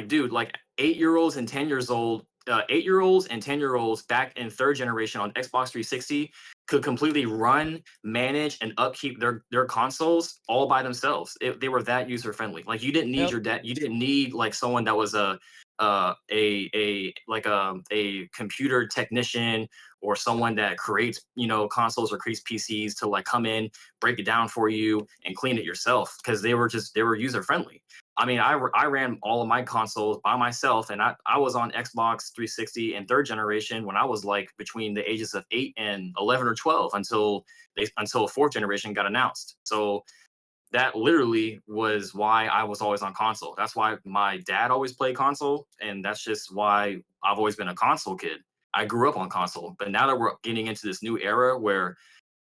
dude, like 8-year-olds and 10 years old, 8-year-olds and 10-year-olds back in third generation on Xbox 360 could completely run, manage, and upkeep their consoles all by themselves. They were that user friendly. Like you didn't need Yep. your dad. You didn't need like someone that was a computer technician or someone that creates consoles or creates PCs to like come in, break it down for you, and clean it yourself because they were user friendly. I mean, I ran all of my consoles by myself, and I was on Xbox 360 and third generation when I was like between the ages of 8 and 11 or 12 until fourth generation got announced. So that literally was why I was always on console. That's why my dad always played console, and that's just why I've always been a console kid. I grew up on console, but now that we're getting into this new era where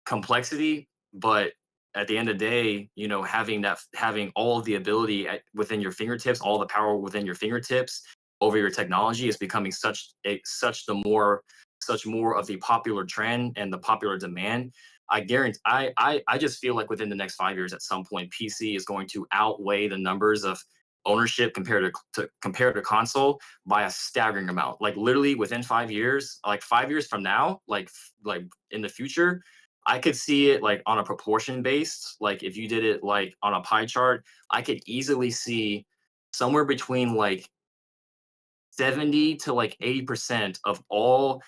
complexity, but at the end of the day, having all of the ability within your fingertips, all the power within your fingertips over your technology is becoming such more of the popular trend and the popular demand. I guarantee I just feel like within the next 5 years at some point PC is going to outweigh the numbers of ownership compared to console by a staggering amount. Like literally within 5 years, like 5 years from now, like in the future, I could see it like on a proportion based. Like if you did it like on a pie chart, I could easily see somewhere between like 70 to like 80% of all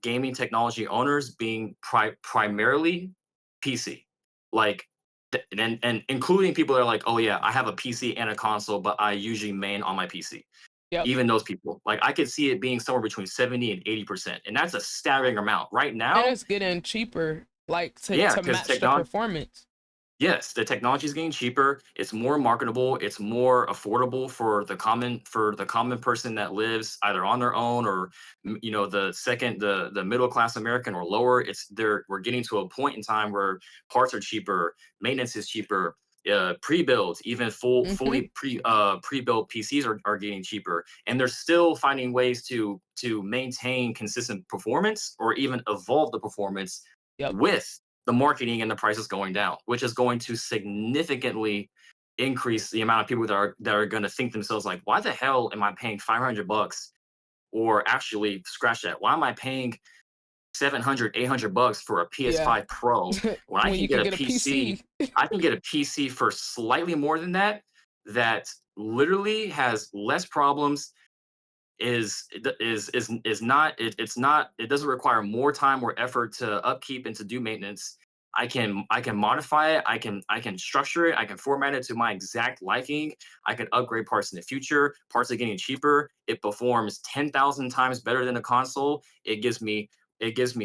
gaming technology owners being primarily PC. Like and including people that are like, oh yeah, I have a PC and a console, but I usually main on my PC. Yep. Even those people, like I could see it being somewhere between 70 and 80%, and that's a staggering amount right And now. it's getting cheaper, like Yeah, to because match the performance. yes, the technology is getting cheaper. It's more marketable. It's more affordable for the common person that lives either on their own or the middle class American or lower. We're getting to a point in time where parts are cheaper, maintenance is cheaper. Pre-builds, even Hmm. fully pre-built PCs are getting cheaper, and they're still finding ways to maintain consistent performance or even evolve the performance Yep. with the marketing and the prices going down, which is going to significantly increase the amount of people that are going to think themselves like, why the hell am I paying $500? Or actually, scratch that. Why am I paying 700, $800 for a Yeah. PS5 Pro when I When can you get can a get a PC? PC. I can get a PC for slightly more than that. That literally has less problems, it's not, it doesn't require more time or effort to upkeep and to do maintenance. I can modify it, I can structure it, I can format it to my exact liking. I can upgrade parts in the future. Parts are getting cheaper. It performs 10,000 times better than a console. It gives me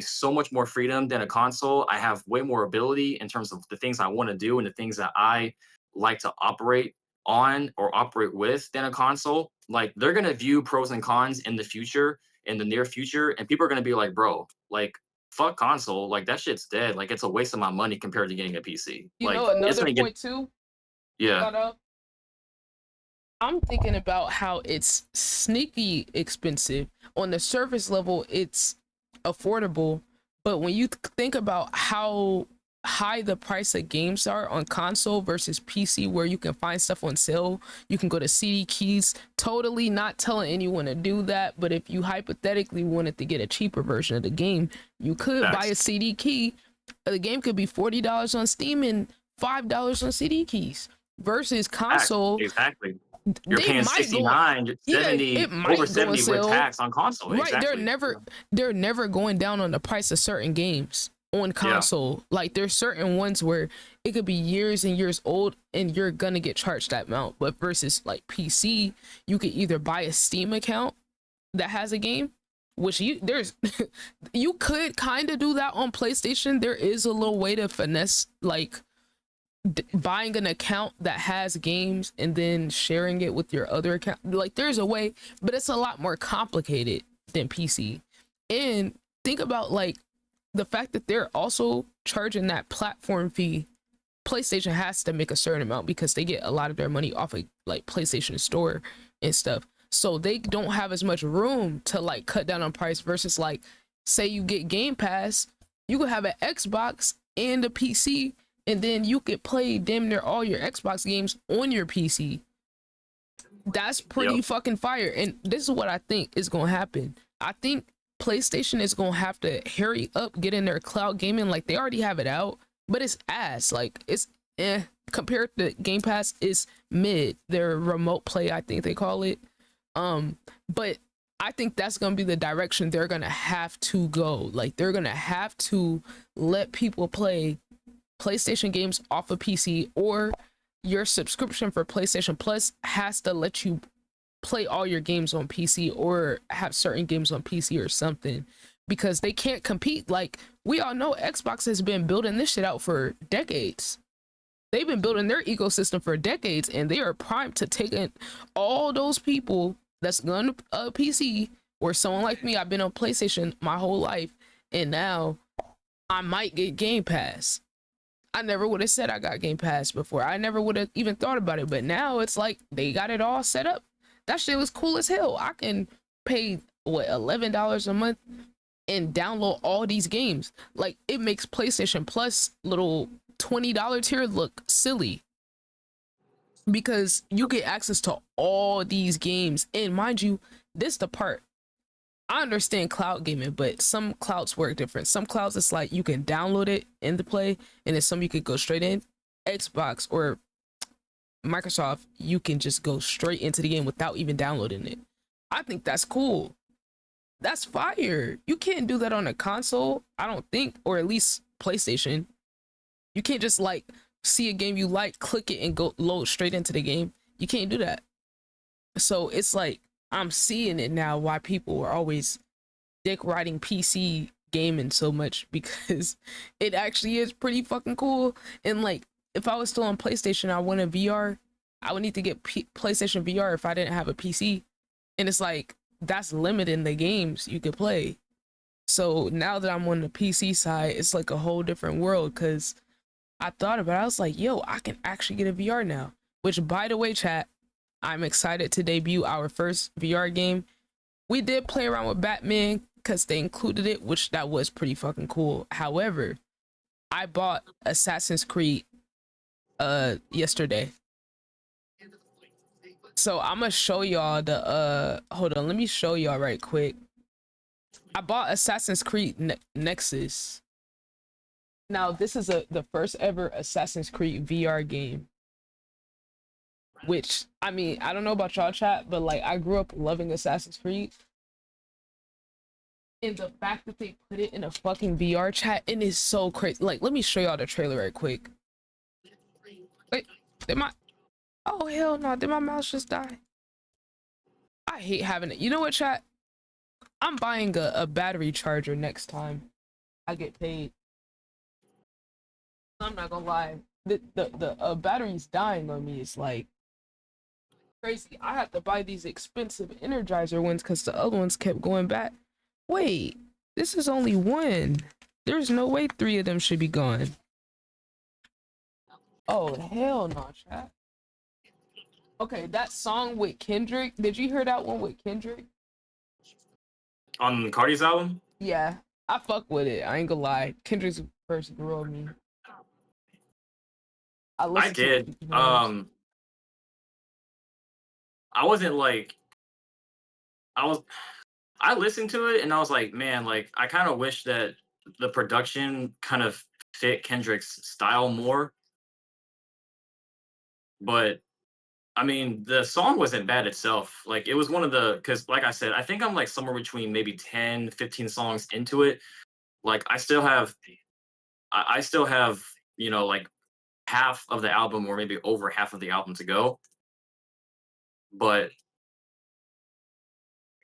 so much more freedom than a console. I have way more ability in terms of the things I want to do and the things that I like to operate on or operate with than a console. Like they're gonna view pros and cons in the near future, and people are gonna be like, bro, like fuck console, like that shit's dead. Like it's a waste of my money compared to getting a PC. You Like know, it's another gonna get point too, yeah. thought of. I'm thinking about how it's sneaky expensive. On the surface level, it's affordable, but when you think about how high the price of games are on console versus PC, where you can find stuff on sale, you can go to CD keys. Totally not telling anyone to do that, but if you hypothetically wanted to get a cheaper version of the game, you could buy Facts. a CD key. The game could be $40 on Steam and $5 on CD keys. Versus Facts. console, Exactly. You're they paying might go, 69, yeah, 70, it over might go on 70 with sale. tax on console. Right, Exactly. they're never going down on the price of certain games on Yeah. console. Like there's certain ones where it could be years and years old and you're gonna get charged that amount. But versus like PC, you could either buy a Steam account that has a game, which there's you could kind of do that on PlayStation. There is a little way to finesse like buying an account that has games and then sharing it with your other account. Like there's a way, but it's a lot more complicated than PC. And think about like the fact that they're also charging that platform fee. PlayStation has to make a certain amount because they get a lot of their money off of like PlayStation Store and stuff. so they don't have as much room to like cut down on price versus like say you get Game Pass, you could have an Xbox and a PC, and then you could play damn near all your Xbox games on your PC. That's pretty fucking fire. And this is what I think is gonna happen. I think PlayStation is gonna have to hurry up, get in their cloud gaming. Like they already have it out, but it's ass. Like it's compared to Game Pass, is mid. Their remote play, I think they call it. But I think that's gonna be the direction they're gonna have to go. Like they're gonna have to let people play PlayStation games off of PC, or your subscription for PlayStation Plus has to let you play all your games on PC or have certain games on PC or something, because they can't compete. Like we all know Xbox has been building this shit out for decades. They've been building their ecosystem for decades, and they are primed to take in all those people that's on a PC, or someone like me. I've been on PlayStation my whole life, and now I might get Game Pass. I never would have said I got Game Pass before. I never would have even thought about it, but now it's like they got it all set up. That shit was cool as hell. I can pay what, $11 a month and download all these games. Like it makes PlayStation Plus little $20 tier look silly, because you get access to all these games. And mind you, this the part, I understand cloud gaming, but some clouds work different. Some clouds, it's like you can download it into play, and then some you could go straight in. Xbox or Microsoft, you can just go straight into the game without even downloading it. I think that's cool. That's fire. You can't do that on a console, I don't think, or at least PlayStation. You can't just like see a game you like, click it, and go load straight into the game. You can't do that. So it's like, I'm seeing it now why people are always dick riding PC gaming so much, because it actually is pretty fucking cool. And like, if I was still on PlayStation, I want a VR, I would need to get PlayStation VR if I didn't have a PC. And it's like, that's limiting the games you could play. So now that I'm on the PC side, it's like a whole different world, because I thought about it, I was like, yo, I can actually get a VR now. Which, by the way, chat, I'm excited to debut our first VR game. We did play around with Batman because they included it, which that was pretty fucking cool. However, I bought Assassin's Creed yesterday. So I'm gonna show y'all the hold on, let me show y'all right quick. I bought Assassin's Creed Nexus. Now this is the first ever Assassin's Creed VR game. Which, I mean, I don't know about y'all, chat, but like I grew up loving Assassin's Creed. And the fact that they put it in a fucking VR, chat, it is so crazy. Like, let me show y'all the trailer right quick. Wait, did my, oh hell no, did my mouse just die? I hate having it. You know what, chat? I'm buying a battery charger next time I get paid. I'm not gonna lie. The battery's dying on me. It's like crazy. I had to buy these expensive Energizer ones because the other ones kept going back. Wait, this is only one. There's no way 3 of them should be gone. Oh hell no, chat. Okay, that song with Kendrick. Did you hear that one with Kendrick? On Cardi's album? Yeah, I fuck with it. I ain't gonna lie. Kendrick's first grew on me. I did. I wasn't like, I listened to it and I was like, man, like I kind of wish that the production kind of fit Kendrick's style more. But I mean, the song wasn't bad itself. Like it was one of the, because like I said, I think I'm like somewhere between maybe 10, 15 songs into it. Like I still have, you know, like half of the album or maybe over half of the album to go. But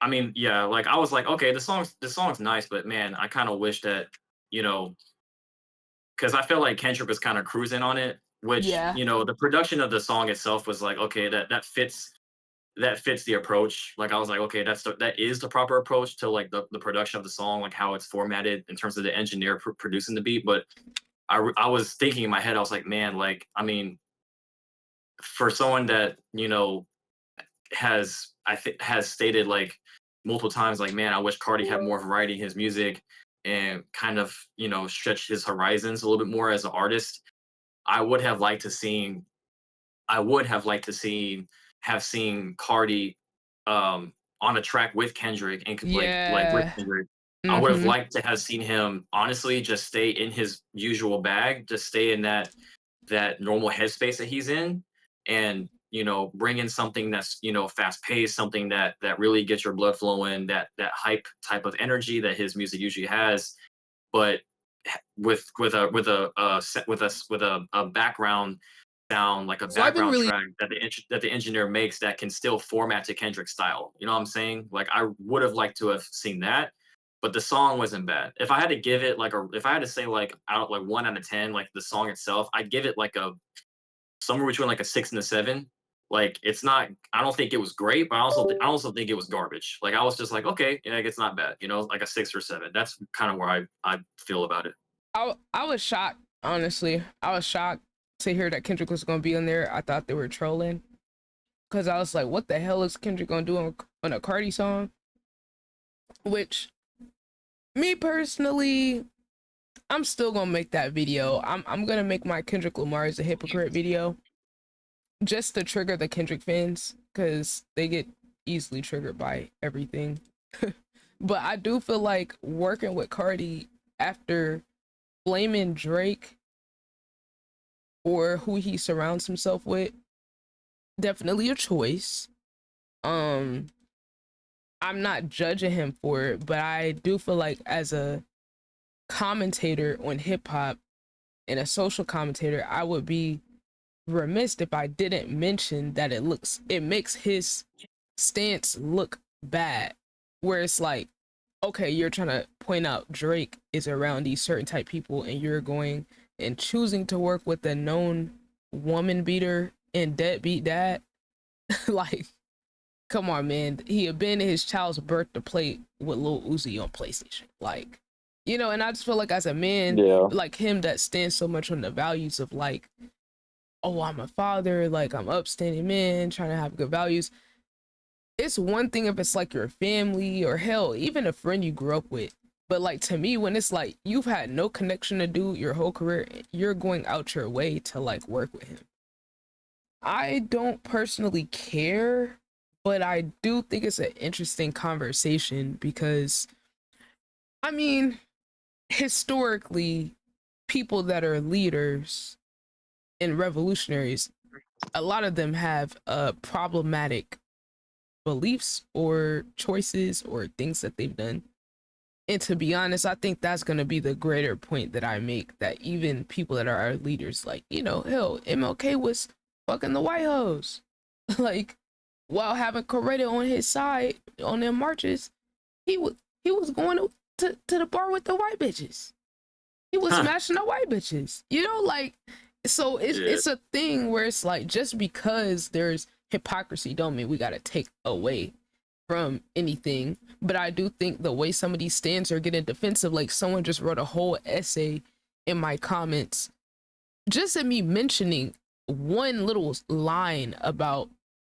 I mean, yeah, like I was like, okay, the song's nice, but man, I kind of wish that, you know, because I felt like Kendrick was kind of cruising on it, which, Yeah. you know, the production of the song itself was like, okay, that fits the approach. Like I was like, okay, that is the proper approach to like the production of the song, like how it's formatted in terms of the engineer producing the beat. But I was thinking in my head, I was like, man, like I mean, for someone that, you know, has has stated like multiple times, like, man, I wish Cardi had more variety in his music and kind of, you know, stretch his horizons a little bit more as an artist. I would have liked to seen I would have liked to have seen Cardi on a track with Kendrick and like with Yeah. Kendrick. I would have Mm-hmm. liked to have seen him honestly just stay in his usual bag, just stay in that normal headspace that he's in, and you know, bring in something that's, you know, fast paced, something that really gets your blood flowing, that hype type of energy that his music usually has, but with a background sound, like a So I've been background really track that the engineer makes that can still format to Kendrick style. You know what I'm saying? Like I would have liked to have seen that, but the song wasn't bad. If I had to give it like if I had to say like out like 1 out of 10, like the song itself, I'd give it like a somewhere between like a 6 and a 7. Like it's not. I don't think it was great, but I also think it was garbage. Like I was just like, okay, yeah, like, it's not bad. You know, like a 6 or 7. That's kind of where I feel about it. I was shocked, honestly. I was shocked to hear that Kendrick was gonna be on there. I thought they were trolling. Cause I was like, what the hell is Kendrick gonna do on a Cardi song? Which me personally, I'm still gonna make that video. I'm gonna make my Kendrick Lamar is a hypocrite video just to trigger the Kendrick fans, because they get easily triggered by everything. But I do feel like working with Cardi after blaming Drake or who he surrounds himself with, definitely a choice. I'm not judging him for it, but I do feel like as a commentator on hip hop and a social commentator, I would be remiss if I didn't mention that it makes his stance look bad. Where it's like, okay, you're trying to point out Drake is around these certain type people, and you're going and choosing to work with a known woman beater and deadbeat dad. Like, come on, man. He abandoned his child's birth to play with Lil Uzi on PlayStation. Like, you know, and I just feel like as a man Yeah. like him that stands so much on the values of like, oh, I'm a father, like I'm upstanding man, trying to have good values. It's one thing if it's like your family or hell, even a friend you grew up with. But like to me, when it's like you've had no connection to dude your whole career, you're going out your way to like work with him. I don't personally care, but I do think it's an interesting conversation because, I mean, historically, people that are leaders and revolutionaries, a lot of them have problematic beliefs or choices or things that they've done. And to be honest, I think that's going to be the greater point that I make, that even people that are our leaders, like, you know, hell, MLK was fucking the white hoes. Like, while having Coretta on his side on them marches, he was going to the bar with the white bitches. He was smashing the white bitches. You know, like, so it's a thing where it's like, just because there's hypocrisy don't mean we got to take away from anything. But I do think the way some of these stands are getting defensive, like someone just wrote a whole essay in my comments just at me mentioning one little line about,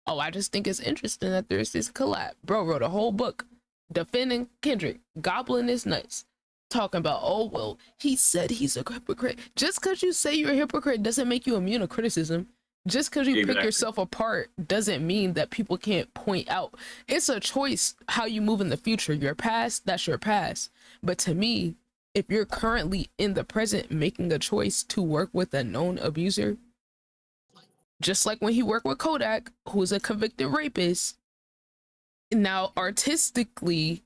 oh, I just think it's interesting that there's this collab. Bro wrote a whole book defending Kendrick, gobbling his nuts, talking about, oh, well, he said he's a hypocrite. Just because you say you're a hypocrite doesn't make you immune to criticism. Just because you pick yourself apart doesn't mean that people can't point out. It's a choice how you move in the future. Your past, that's your past. But to me, if you're currently in the present making a choice to work with a known abuser, just like when he worked with Kodak, who's a convicted rapist, now artistically,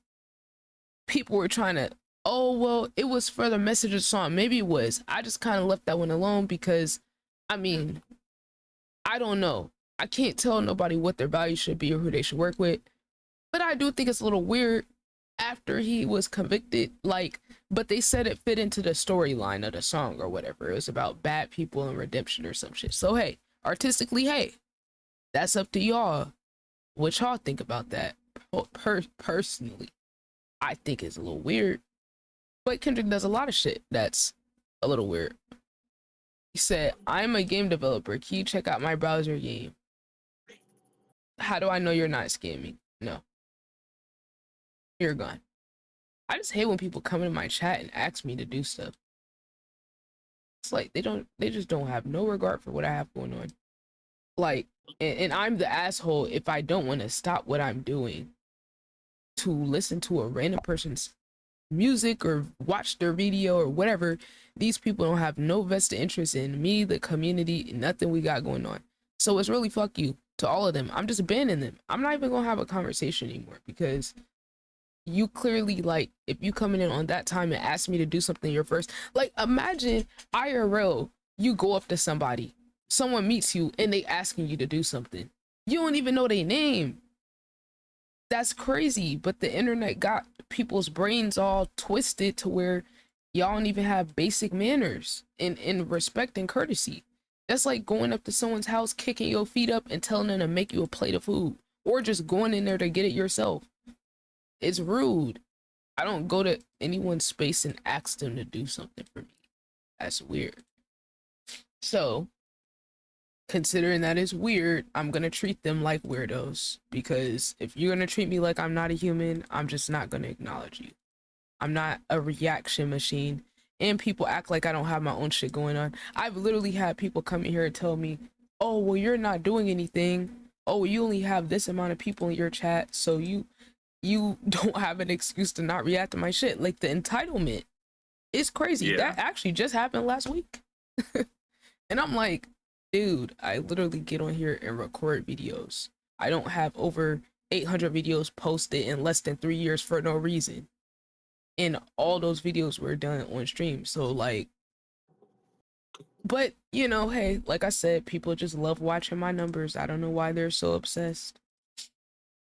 people were trying to, oh, well, it was for the message of the song. Maybe it was. I just kind of left that one alone because, I mean, I don't know. I can't tell nobody what their values should be or who they should work with. But I do think it's a little weird after he was convicted, like, but they said it fit into the storyline of the song or whatever. It was about bad people and redemption or some shit. So, hey, artistically, hey, that's up to y'all. What y'all think about that? Personally, I think it's a little weird. But Kendrick does a lot of shit that's a little weird. He said, I'm a game developer. Can you check out my browser game? How do I know you're not scamming? No, you're gone. I just hate when people come in my chat and ask me to do stuff. It's like they just don't have no regard for what I have going on. Like, and I'm the asshole if I don't want to stop what I'm doing to listen to a random person's music or watch their video or whatever. These people don't have no vested interest in me, the community, nothing we got going on. So it's really fuck you to all of them. I'm just banning them. I'm not even gonna have a conversation anymore because you clearly, like, if you coming in on that time and ask me to do something you're first, like, imagine IRL, you go up to somebody, someone meets you and they asking you to do something, you don't even know their name. That's crazy. But the internet got people's brains all twisted to where y'all don't even have basic manners in respect and courtesy. That's like going up to someone's house, kicking your feet up and telling them to make you a plate of food, or just going in there to get it yourself. It's rude. I don't go to anyone's space and ask them to do something for me. That's weird. So, considering that is weird, I'm gonna treat them like weirdos, because if you're gonna treat me like I'm not a human, I'm just not gonna acknowledge you. I'm not a reaction machine. And people act like I don't have my own shit going on. I've literally had people come in here and tell me, oh, well, you're not doing anything. Oh, you only have this amount of people in your chat, so you don't have an excuse to not react to my shit. Like, the entitlement is crazy. Yeah. That actually just happened last week. And I'm like, dude, I literally get on here and record videos. I don't have over 800 videos posted in less than 3 years for no reason. And all those videos were done on stream. So, like, but, you know, hey, like I said, people just love watching my numbers. I don't know why they're so obsessed.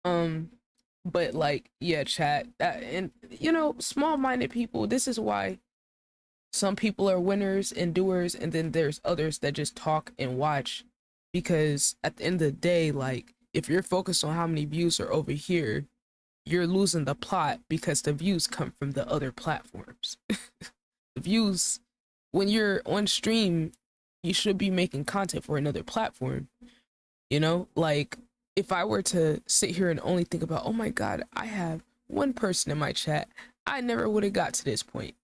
But, like, yeah, chat, and, you know, small-minded people, this is why some people are winners and doers, and then there's others that just talk and watch. Because at the end of the day, like, if you're focused on how many views are over here, you're losing the plot, because the views come from the other platforms. The views, when you're on stream, you should be making content for another platform. You know, like, if I were to sit here and only think about, oh my God, I have one person in my chat, I never would have got to this point.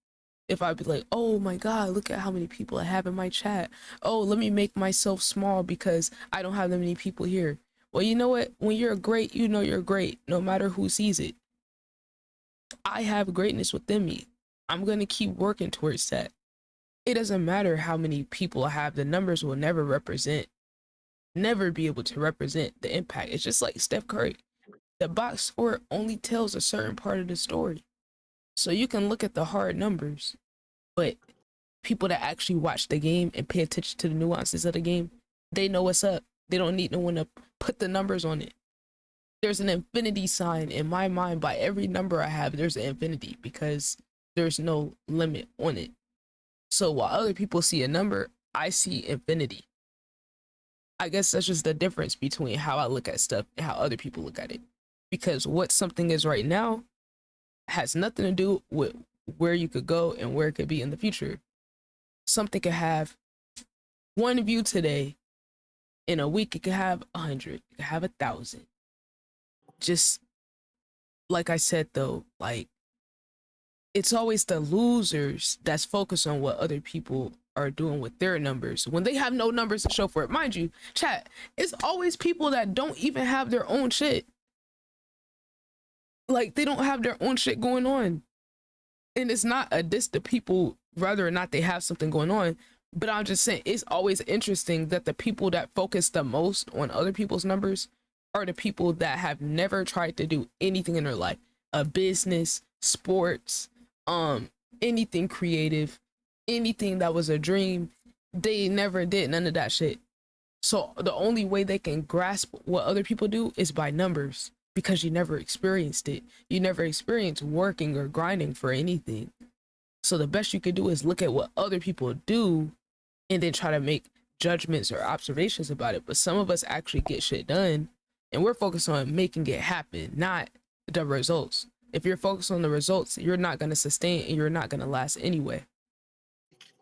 If I'd be like, oh my God, look at how many people I have in my chat. Oh, let me make myself small because I don't have that many people here. Well, you know what? When you're great, you know you're great, no matter who sees it. I have greatness within me. I'm going to keep working towards that. It doesn't matter how many people I have. The numbers will never be able to represent the impact. It's just like Steph Curry. The box score only tells a certain part of the story. So you can look at the hard numbers, but people that actually watch the game and pay attention to the nuances of the game, they know what's up. They don't need no one to put the numbers on it. There's an infinity sign in my mind. By every number I have, there's an infinity, because there's no limit on it. So while other people see a number, I see infinity. I guess that's just the difference between how I look at stuff and how other people look at it. Because what something is right now has nothing to do with where you could go and where it could be in the future. Something could have one view today. In a week, it could have 100. It could have 1,000. Just like I said, though, like, it's always the losers that's focused on what other people are doing with their numbers when they have no numbers to show for it. Mind you, chat, it's always people that don't even have their own shit. Like, they don't have their own shit going on. And it's not a diss to people whether or not they have something going on, but I'm just saying, it's always interesting that the people that focus the most on other people's numbers are the people that have never tried to do anything in their life. A business, sports, anything creative, anything that was a dream. They never did none of that shit. So the only way they can grasp what other people do is by numbers, because you never experienced it. You never experienced working or grinding for anything. So the best you could do is look at what other people do and then try to make judgments or observations about it. But some of us actually get shit done, and we're focused on making it happen, not the results. If you're focused on the results, you're not going to sustain and you're not going to last anyway.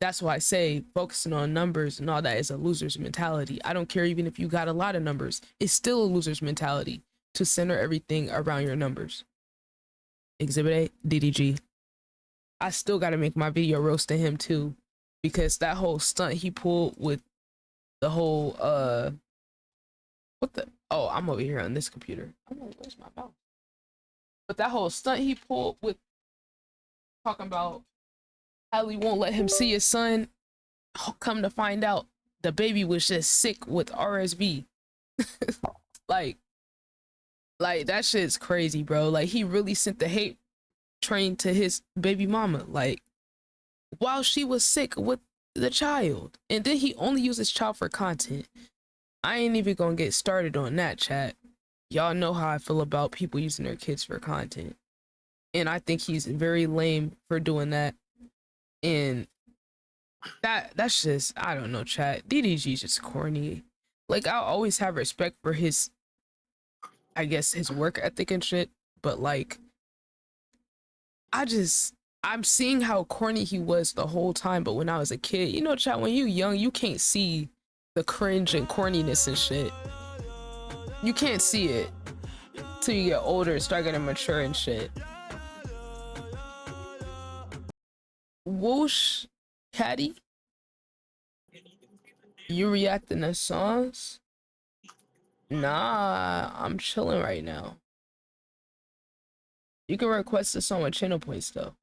That's why I say focusing on numbers and all that is a loser's mentality. I don't care even if you got a lot of numbers. It's still a loser's mentality to center everything around your numbers. Exhibit A, DDG. I still got to make my video roasting him too, because that whole stunt he pulled with the whole what the, oh, I'm over here on this computer. Oh, where's my mouse? But that whole stunt he pulled with talking about Hallie won't let him see his son. Come to find out, the baby was just sick with RSV. like that shit's crazy, bro. Like, he really sent the hate train to his baby mama, like, while she was sick with the child. And then he only uses child for content. I ain't even gonna get started on that, chat. Y'all know how I feel about people using their kids for content. And I think he's very lame for doing that. And that's just, I don't know, chat. DDG's just corny. Like, I'll always have respect for his, I guess, his work ethic and shit. But like, I'm seeing how corny he was the whole time. But when I was a kid, you know, chat, when you young, you can't see the cringe and corniness and shit. You can't see it till you get older and start getting mature and shit. Whoosh, Caddy, you reacting to songs? Nah, I'm chilling right now. You can request a song with channel points though,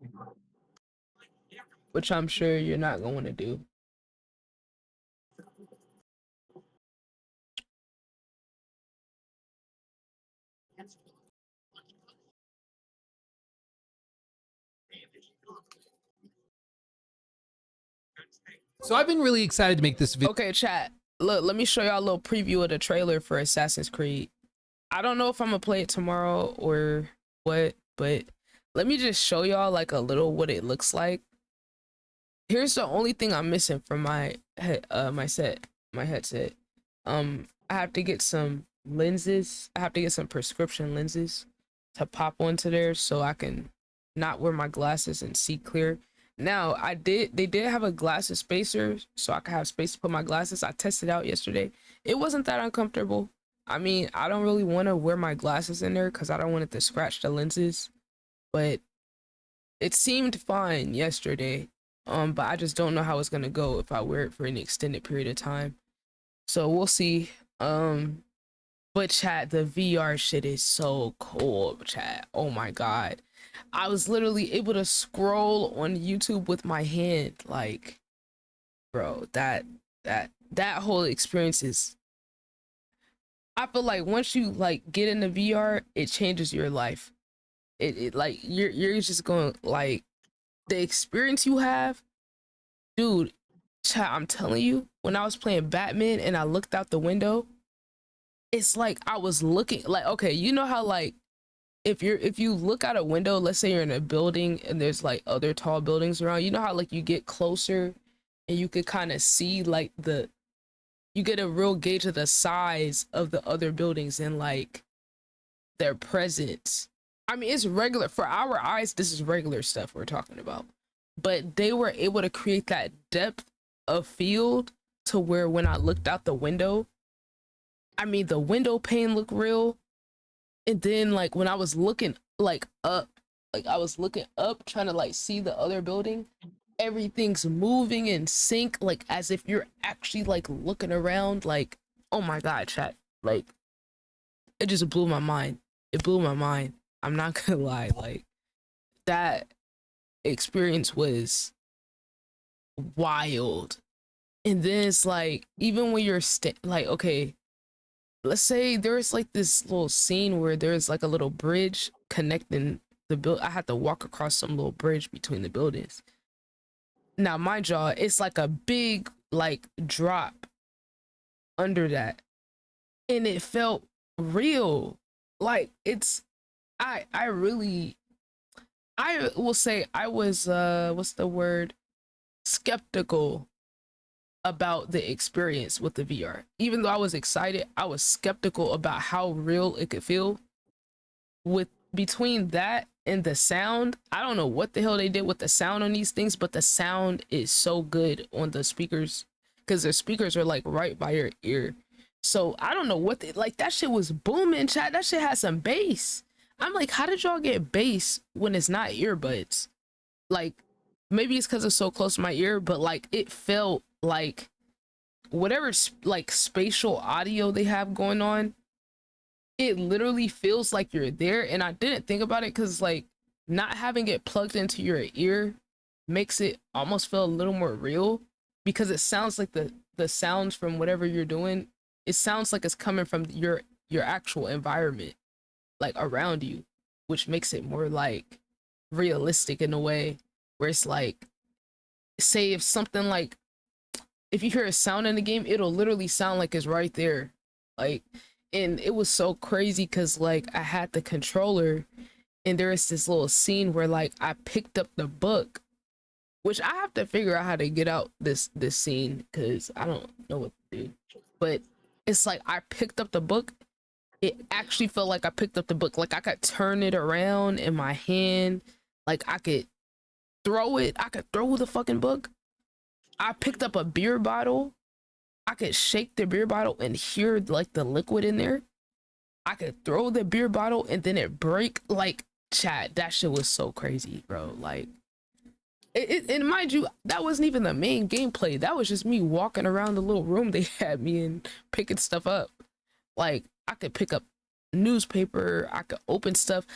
which I'm sure you're not going to do. So I've been really excited to make this video. Okay, chat. Look, let me show y'all a little preview of the trailer for Assassin's Creed. I don't know if I'm gonna play it tomorrow or what, but let me just show y'all like a little what it looks like. Here's the only thing I'm missing from my headset. I have to get some lenses. I have to get some prescription lenses to pop onto there so I can not wear my glasses and see clear. Now, they did have a glasses spacer so I could have space to put my glasses. I tested out yesterday. It wasn't that uncomfortable. I mean, I don't really want to wear my glasses in there because I don't want it to scratch the lenses, but it seemed fine yesterday. But I just don't know how it's gonna go if I wear it for an extended period of time. So we'll see. But chat, the VR shit is so cool, chat. Oh my god. I was literally able to scroll on YouTube with my hand. Like, bro, that whole experience is, I feel like once you like get into VR, it changes your life. It like you're just going, like, the experience you have, dude, chat, I'm telling you, when I was playing Batman and I looked out the window, it's like I was looking, like, okay, you know how like if you look out a window, let's say you're in a building and there's like other tall buildings around, you know how like you get closer and you could kind of see like you get a real gauge of the size of the other buildings and like their presence. I mean, it's regular for our eyes. This is regular stuff we're talking about, but they were able to create that depth of field to where when I looked out the window, I mean, the window pane looked real. And then like when I was looking like up, like I was looking up trying to like see the other building, everything's moving in sync, like as if you're actually like looking around. Like, oh my god, chat, like it just blew my mind. It blew my mind. I'm not gonna lie, like that experience was wild. And then it's like, even when you're like, okay, let's say there's like this little scene where there's like a little bridge connecting the I had to walk across some little bridge between the buildings. Now, mind y'all, it's like a big like drop under that, and it felt real. Like it's, I will say I was what's the word, skeptical about the experience with the VR. Even though I was excited, I was skeptical about how real it could feel. With between that and the sound, I don't know what the hell they did with the sound on these things, but the sound is so good on the speakers because the speakers are like right by your ear. So I don't know what like that shit was booming, chat. That shit had some bass. I'm like, how did y'all get bass when it's not earbuds? Like, maybe it's because it's so close to my ear, but like it felt like whatever like spatial audio they have going on, it literally feels like you're there. And I didn't think about it because like not having it plugged into your ear makes it almost feel a little more real, because it sounds like the sounds from whatever you're doing, it sounds like it's coming from your actual environment, like around you, which makes it more like realistic in a way where it's like, say if something like, if you hear a sound in the game, it'll literally sound like it's right there. Like, and it was so crazy because like I had the controller and there is this little scene where like I picked up the book, which I have to figure out how to get out this scene because I don't know what to do. But it's like I picked up the book. It actually felt like I picked up the book. Like I could turn it around in my hand. Like I could throw it. I could throw the fucking book. I picked up a beer bottle. I could shake the beer bottle and hear like the liquid in there. I could throw the beer bottle and then it break. Like, chat, that shit was so crazy, bro. Like, and mind you, that wasn't even the main gameplay. That was just me walking around the little room they had me in, picking stuff up. Like, I could pick up newspaper. I could open stuff.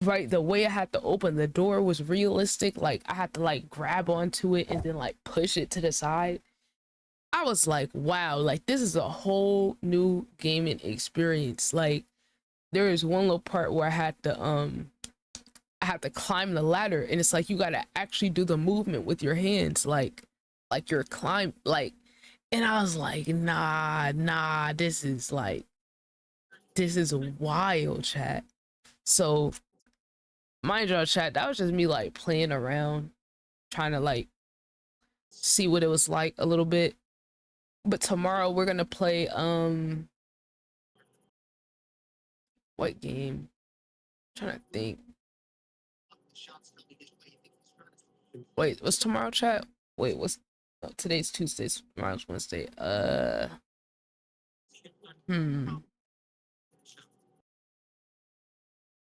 Right, the way I had to open the door was realistic. Like I had to like grab onto it and then like push it to the side. I was like, wow, like this is a whole new gaming experience. Like there is one little part where I had to climb the ladder, and it's like you gotta actually do the movement with your hands, like you're climb like, and I was like, nah, this is wild, chat. So mind y'all, chat, that was just me like playing around, trying to like see what it was like a little bit. But tomorrow we're gonna play what game? I'm trying to think. Wait, what's tomorrow, chat? Wait, what's today's Tuesday, tomorrow's Wednesday.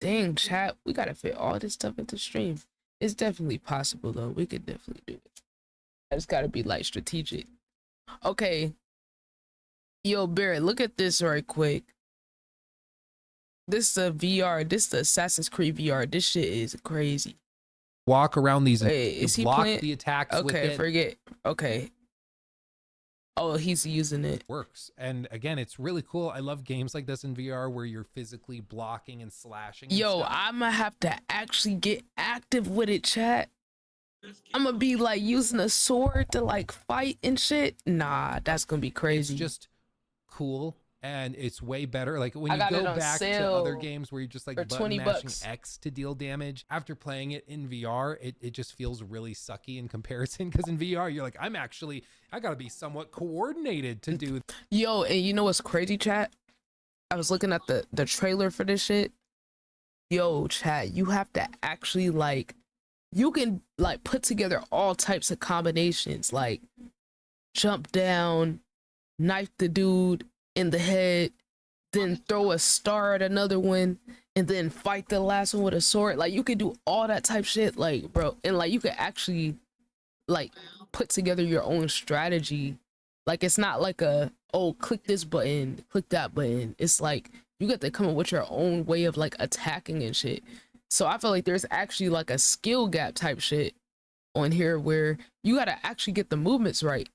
Dang, chat, we gotta fit all this stuff into stream. It's definitely possible though. We could definitely do it. I just gotta be like strategic. Okay. Yo, Barrett, look at this right quick. This is a VR. This is the Assassin's Creed VR. This shit is crazy. Walk around these. Wait, is he block playing? the attacks with Okay, it. forget. Okay. Oh, he's using it. Works. And again, it's really cool. I love games like this in VR where you're physically blocking and slashing. And Yo, stuff. I'm gonna have to actually get active with it, chat. I'm gonna be like using a sword to like fight and shit. Nah, that's gonna be crazy. It's just cool, and it's way better. Like when I you got go it on back to sale other games where you're just like for button 20 mashing bucks. X to deal damage, after playing it in VR, it just feels really sucky in comparison. Because in VR, you're like, I gotta be somewhat coordinated to do. Yo, and you know what's crazy, chat? I was looking at the trailer for this shit. Yo, chat, you have to actually like, you can like put together all types of combinations, like jump down, knife the dude in the head, then throw a star at another one, and then fight the last one with a sword. Like you can do all that type shit, like, bro, and like you could actually like put together your own strategy. Like it's not like oh, click this button, click that button. It's like you get to come up with your own way of like attacking and shit. So I feel like there's actually like a skill gap type shit on here where you gotta actually get the movements right.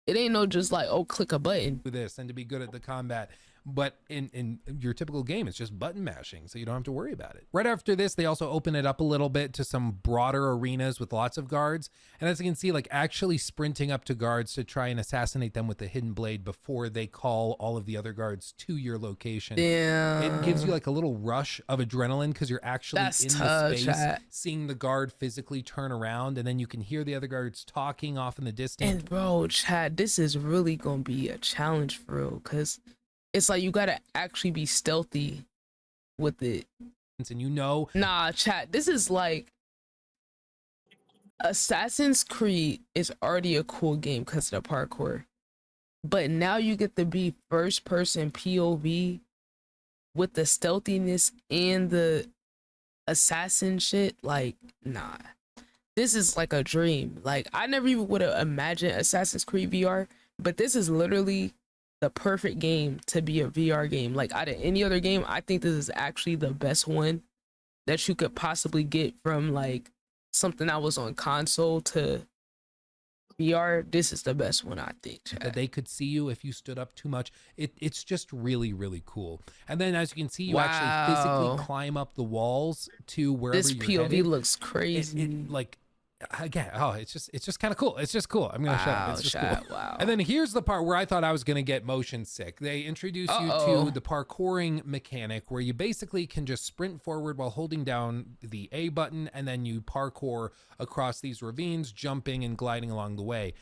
It ain't no just like, oh, click a button. This and to be good at the combat. But in your typical game, it's just button mashing, so you don't have to worry about it. Right after this, they also open it up a little bit to some broader arenas with lots of guards. And as you can see, like actually sprinting up to guards to try and assassinate them with the hidden blade before they call all of the other guards to your location. Yeah. It gives you like a little rush of adrenaline because you're actually in the space, chat. seeing the guard physically turn around, and then you can hear the other guards talking off in the distance. And bro, chat, this is really gonna be a challenge for real, because it's like you gotta actually be stealthy with it. and you know. Nah, chat. This is like Assassin's Creed is already a cool game because of the parkour, but now you get to be first person POV with the stealthiness and the assassin shit. Like, nah, this is like a dream. Like, I never even would have imagined Assassin's Creed VR, but this is literally the perfect game to be a VR game. Like, out of any other game, I think this is actually the best one that you could possibly get from like something that was on console to VR. This is the best one, I think. Chat. That they could see you if you stood up too much. It's just really, really cool. And then as you can see, you actually physically climb up the walls to wherever This you're POV headed. looks crazy. Like, again, it's just kind of cool. It's just cool. I'm gonna show you. It's just cool. Wow. And then here's the part where I thought I was gonna get motion sick. They introduce you to the parkouring mechanic where you basically can just sprint forward while holding down the A button, and then you parkour across these ravines, jumping and gliding along the way.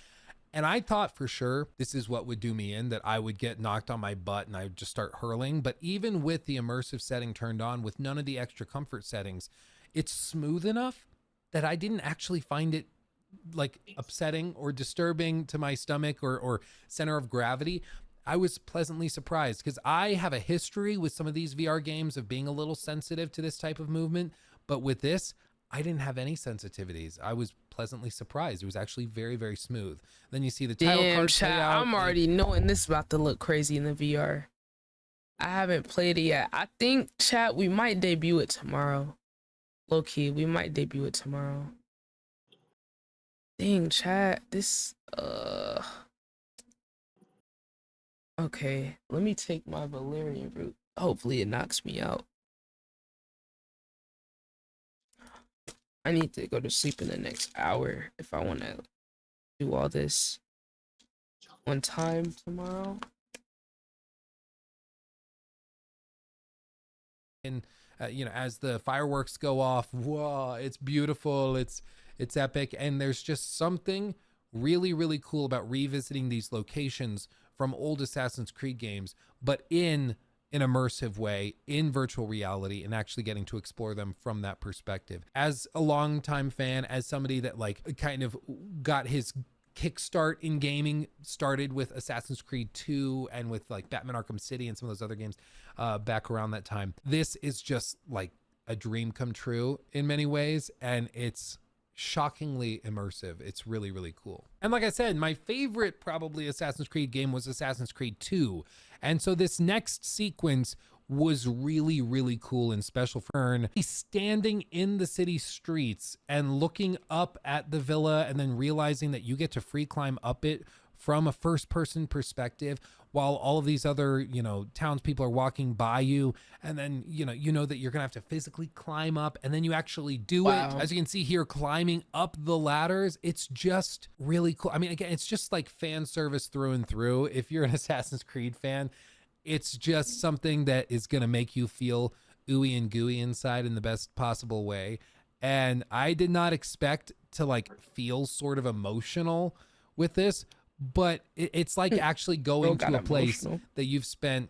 And I thought for sure this is what would do me in, that I would get knocked on my butt and I would just start hurling. But even with the immersive setting turned on, with none of the extra comfort settings, it's smooth enough that I didn't actually find it like upsetting or disturbing to my stomach or center of gravity. I was pleasantly surprised because I have a history with some of these VR games of being a little sensitive to this type of movement. But with this, I didn't have any sensitivities. I was pleasantly surprised. It was actually very, very smooth. Then you see the title card chat, layout. I'm already knowing this is about to look crazy in the VR. I haven't played it yet. I think, chat, we might debut it tomorrow. Low key, we might debut it tomorrow. Dang, chat, this okay, let me take my Valerian route. Hopefully it knocks me out. I need to go to sleep in the next hour if I want to do all this on time tomorrow. And you know, as the fireworks go off, whoa, it's beautiful, it's epic. And there's just something really, really cool about revisiting these locations from old Assassin's Creed games, but in an immersive way, in virtual reality, and actually getting to explore them from that perspective. As a longtime fan, as somebody that like kind of got his kickstart in gaming started with Assassin's Creed 2 and with like Batman Arkham City and some of those other games back around that time, this is just like a dream come true in many ways, and it's shockingly immersive. It's really, really cool. And like I said, my favorite probably Assassin's Creed game was Assassin's Creed 2, and so this next sequence was really, really cool and special for Ern. He's standing in the city streets and looking up at the villa, and then realizing that you get to free climb up it from a first person perspective while all of these other, you know, townspeople are walking by you. And then, you know that you're gonna have to physically climb up, and then you actually do it. As you can see here, climbing up the ladders. It's just really cool. I mean, again, it's just like fan service through and through. If you're an Assassin's Creed fan, it's just something that is going to make you feel ooey and gooey inside in the best possible way. And I did not expect to like feel sort of emotional with this, but it's like actually going to a place that you've spent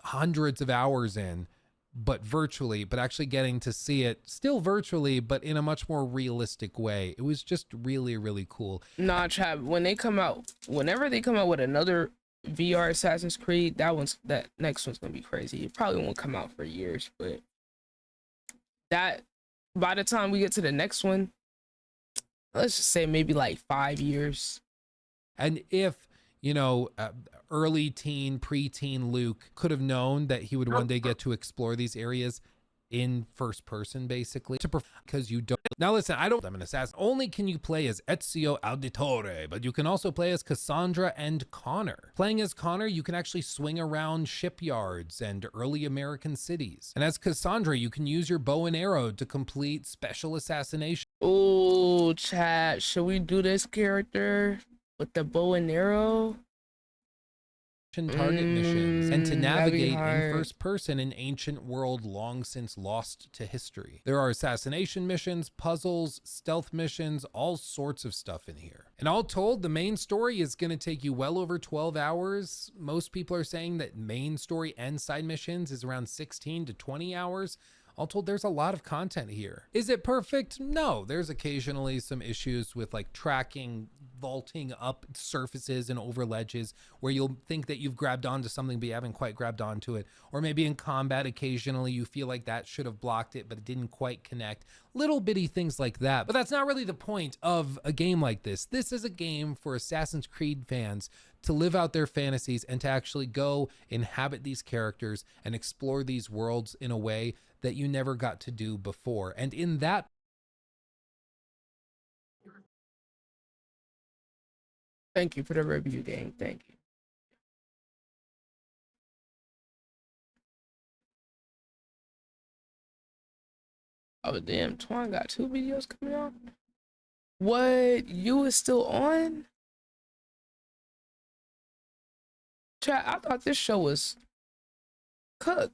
hundreds of hours in, but virtually, but actually getting to see it still virtually, but in a much more realistic way. It was just really, really cool. Nah, chat, whenever they come out with another VR Assassin's Creed, that next one's gonna be crazy. It probably won't come out for years, but that by the time we get to the next one, let's just say maybe like 5 years. And if, you know, early teen, preteen Luke could have known that he would one day get to explore these areas in first person, basically, because you don't. Now listen, I'm an assassin. Only can you play as Ezio Auditore, but you can also play as Cassandra and Connor. Playing as Connor, you can actually swing around shipyards and early American cities. And as Cassandra, you can use your bow and arrow to complete special assassination. Oh, chat, should we do this character with the bow and arrow? Target missions, and to navigate in first person an ancient world long since lost to history. There are assassination missions, puzzles, stealth missions, all sorts of stuff in here. And all told, the main story is going to take you well over 12 hours. Most people are saying that main story and side missions is around 16 to 20 hours. All told, there's a lot of content here. Is it perfect? No, there's occasionally some issues with like tracking, vaulting up surfaces and over ledges where you'll think that you've grabbed onto something but you haven't quite grabbed onto it. Or maybe in combat occasionally you feel like that should have blocked it but it didn't quite connect. Little bitty things like that. But that's not really the point of a game like this. This is a game for Assassin's Creed fans to live out their fantasies and to actually go inhabit these characters and explore these worlds in a way that you never got to do before. And in that, Thank you for the review, gang. Thank you. Oh damn, Twan got 2 videos coming out. What? You is still on? Chat, I thought this show was cooked.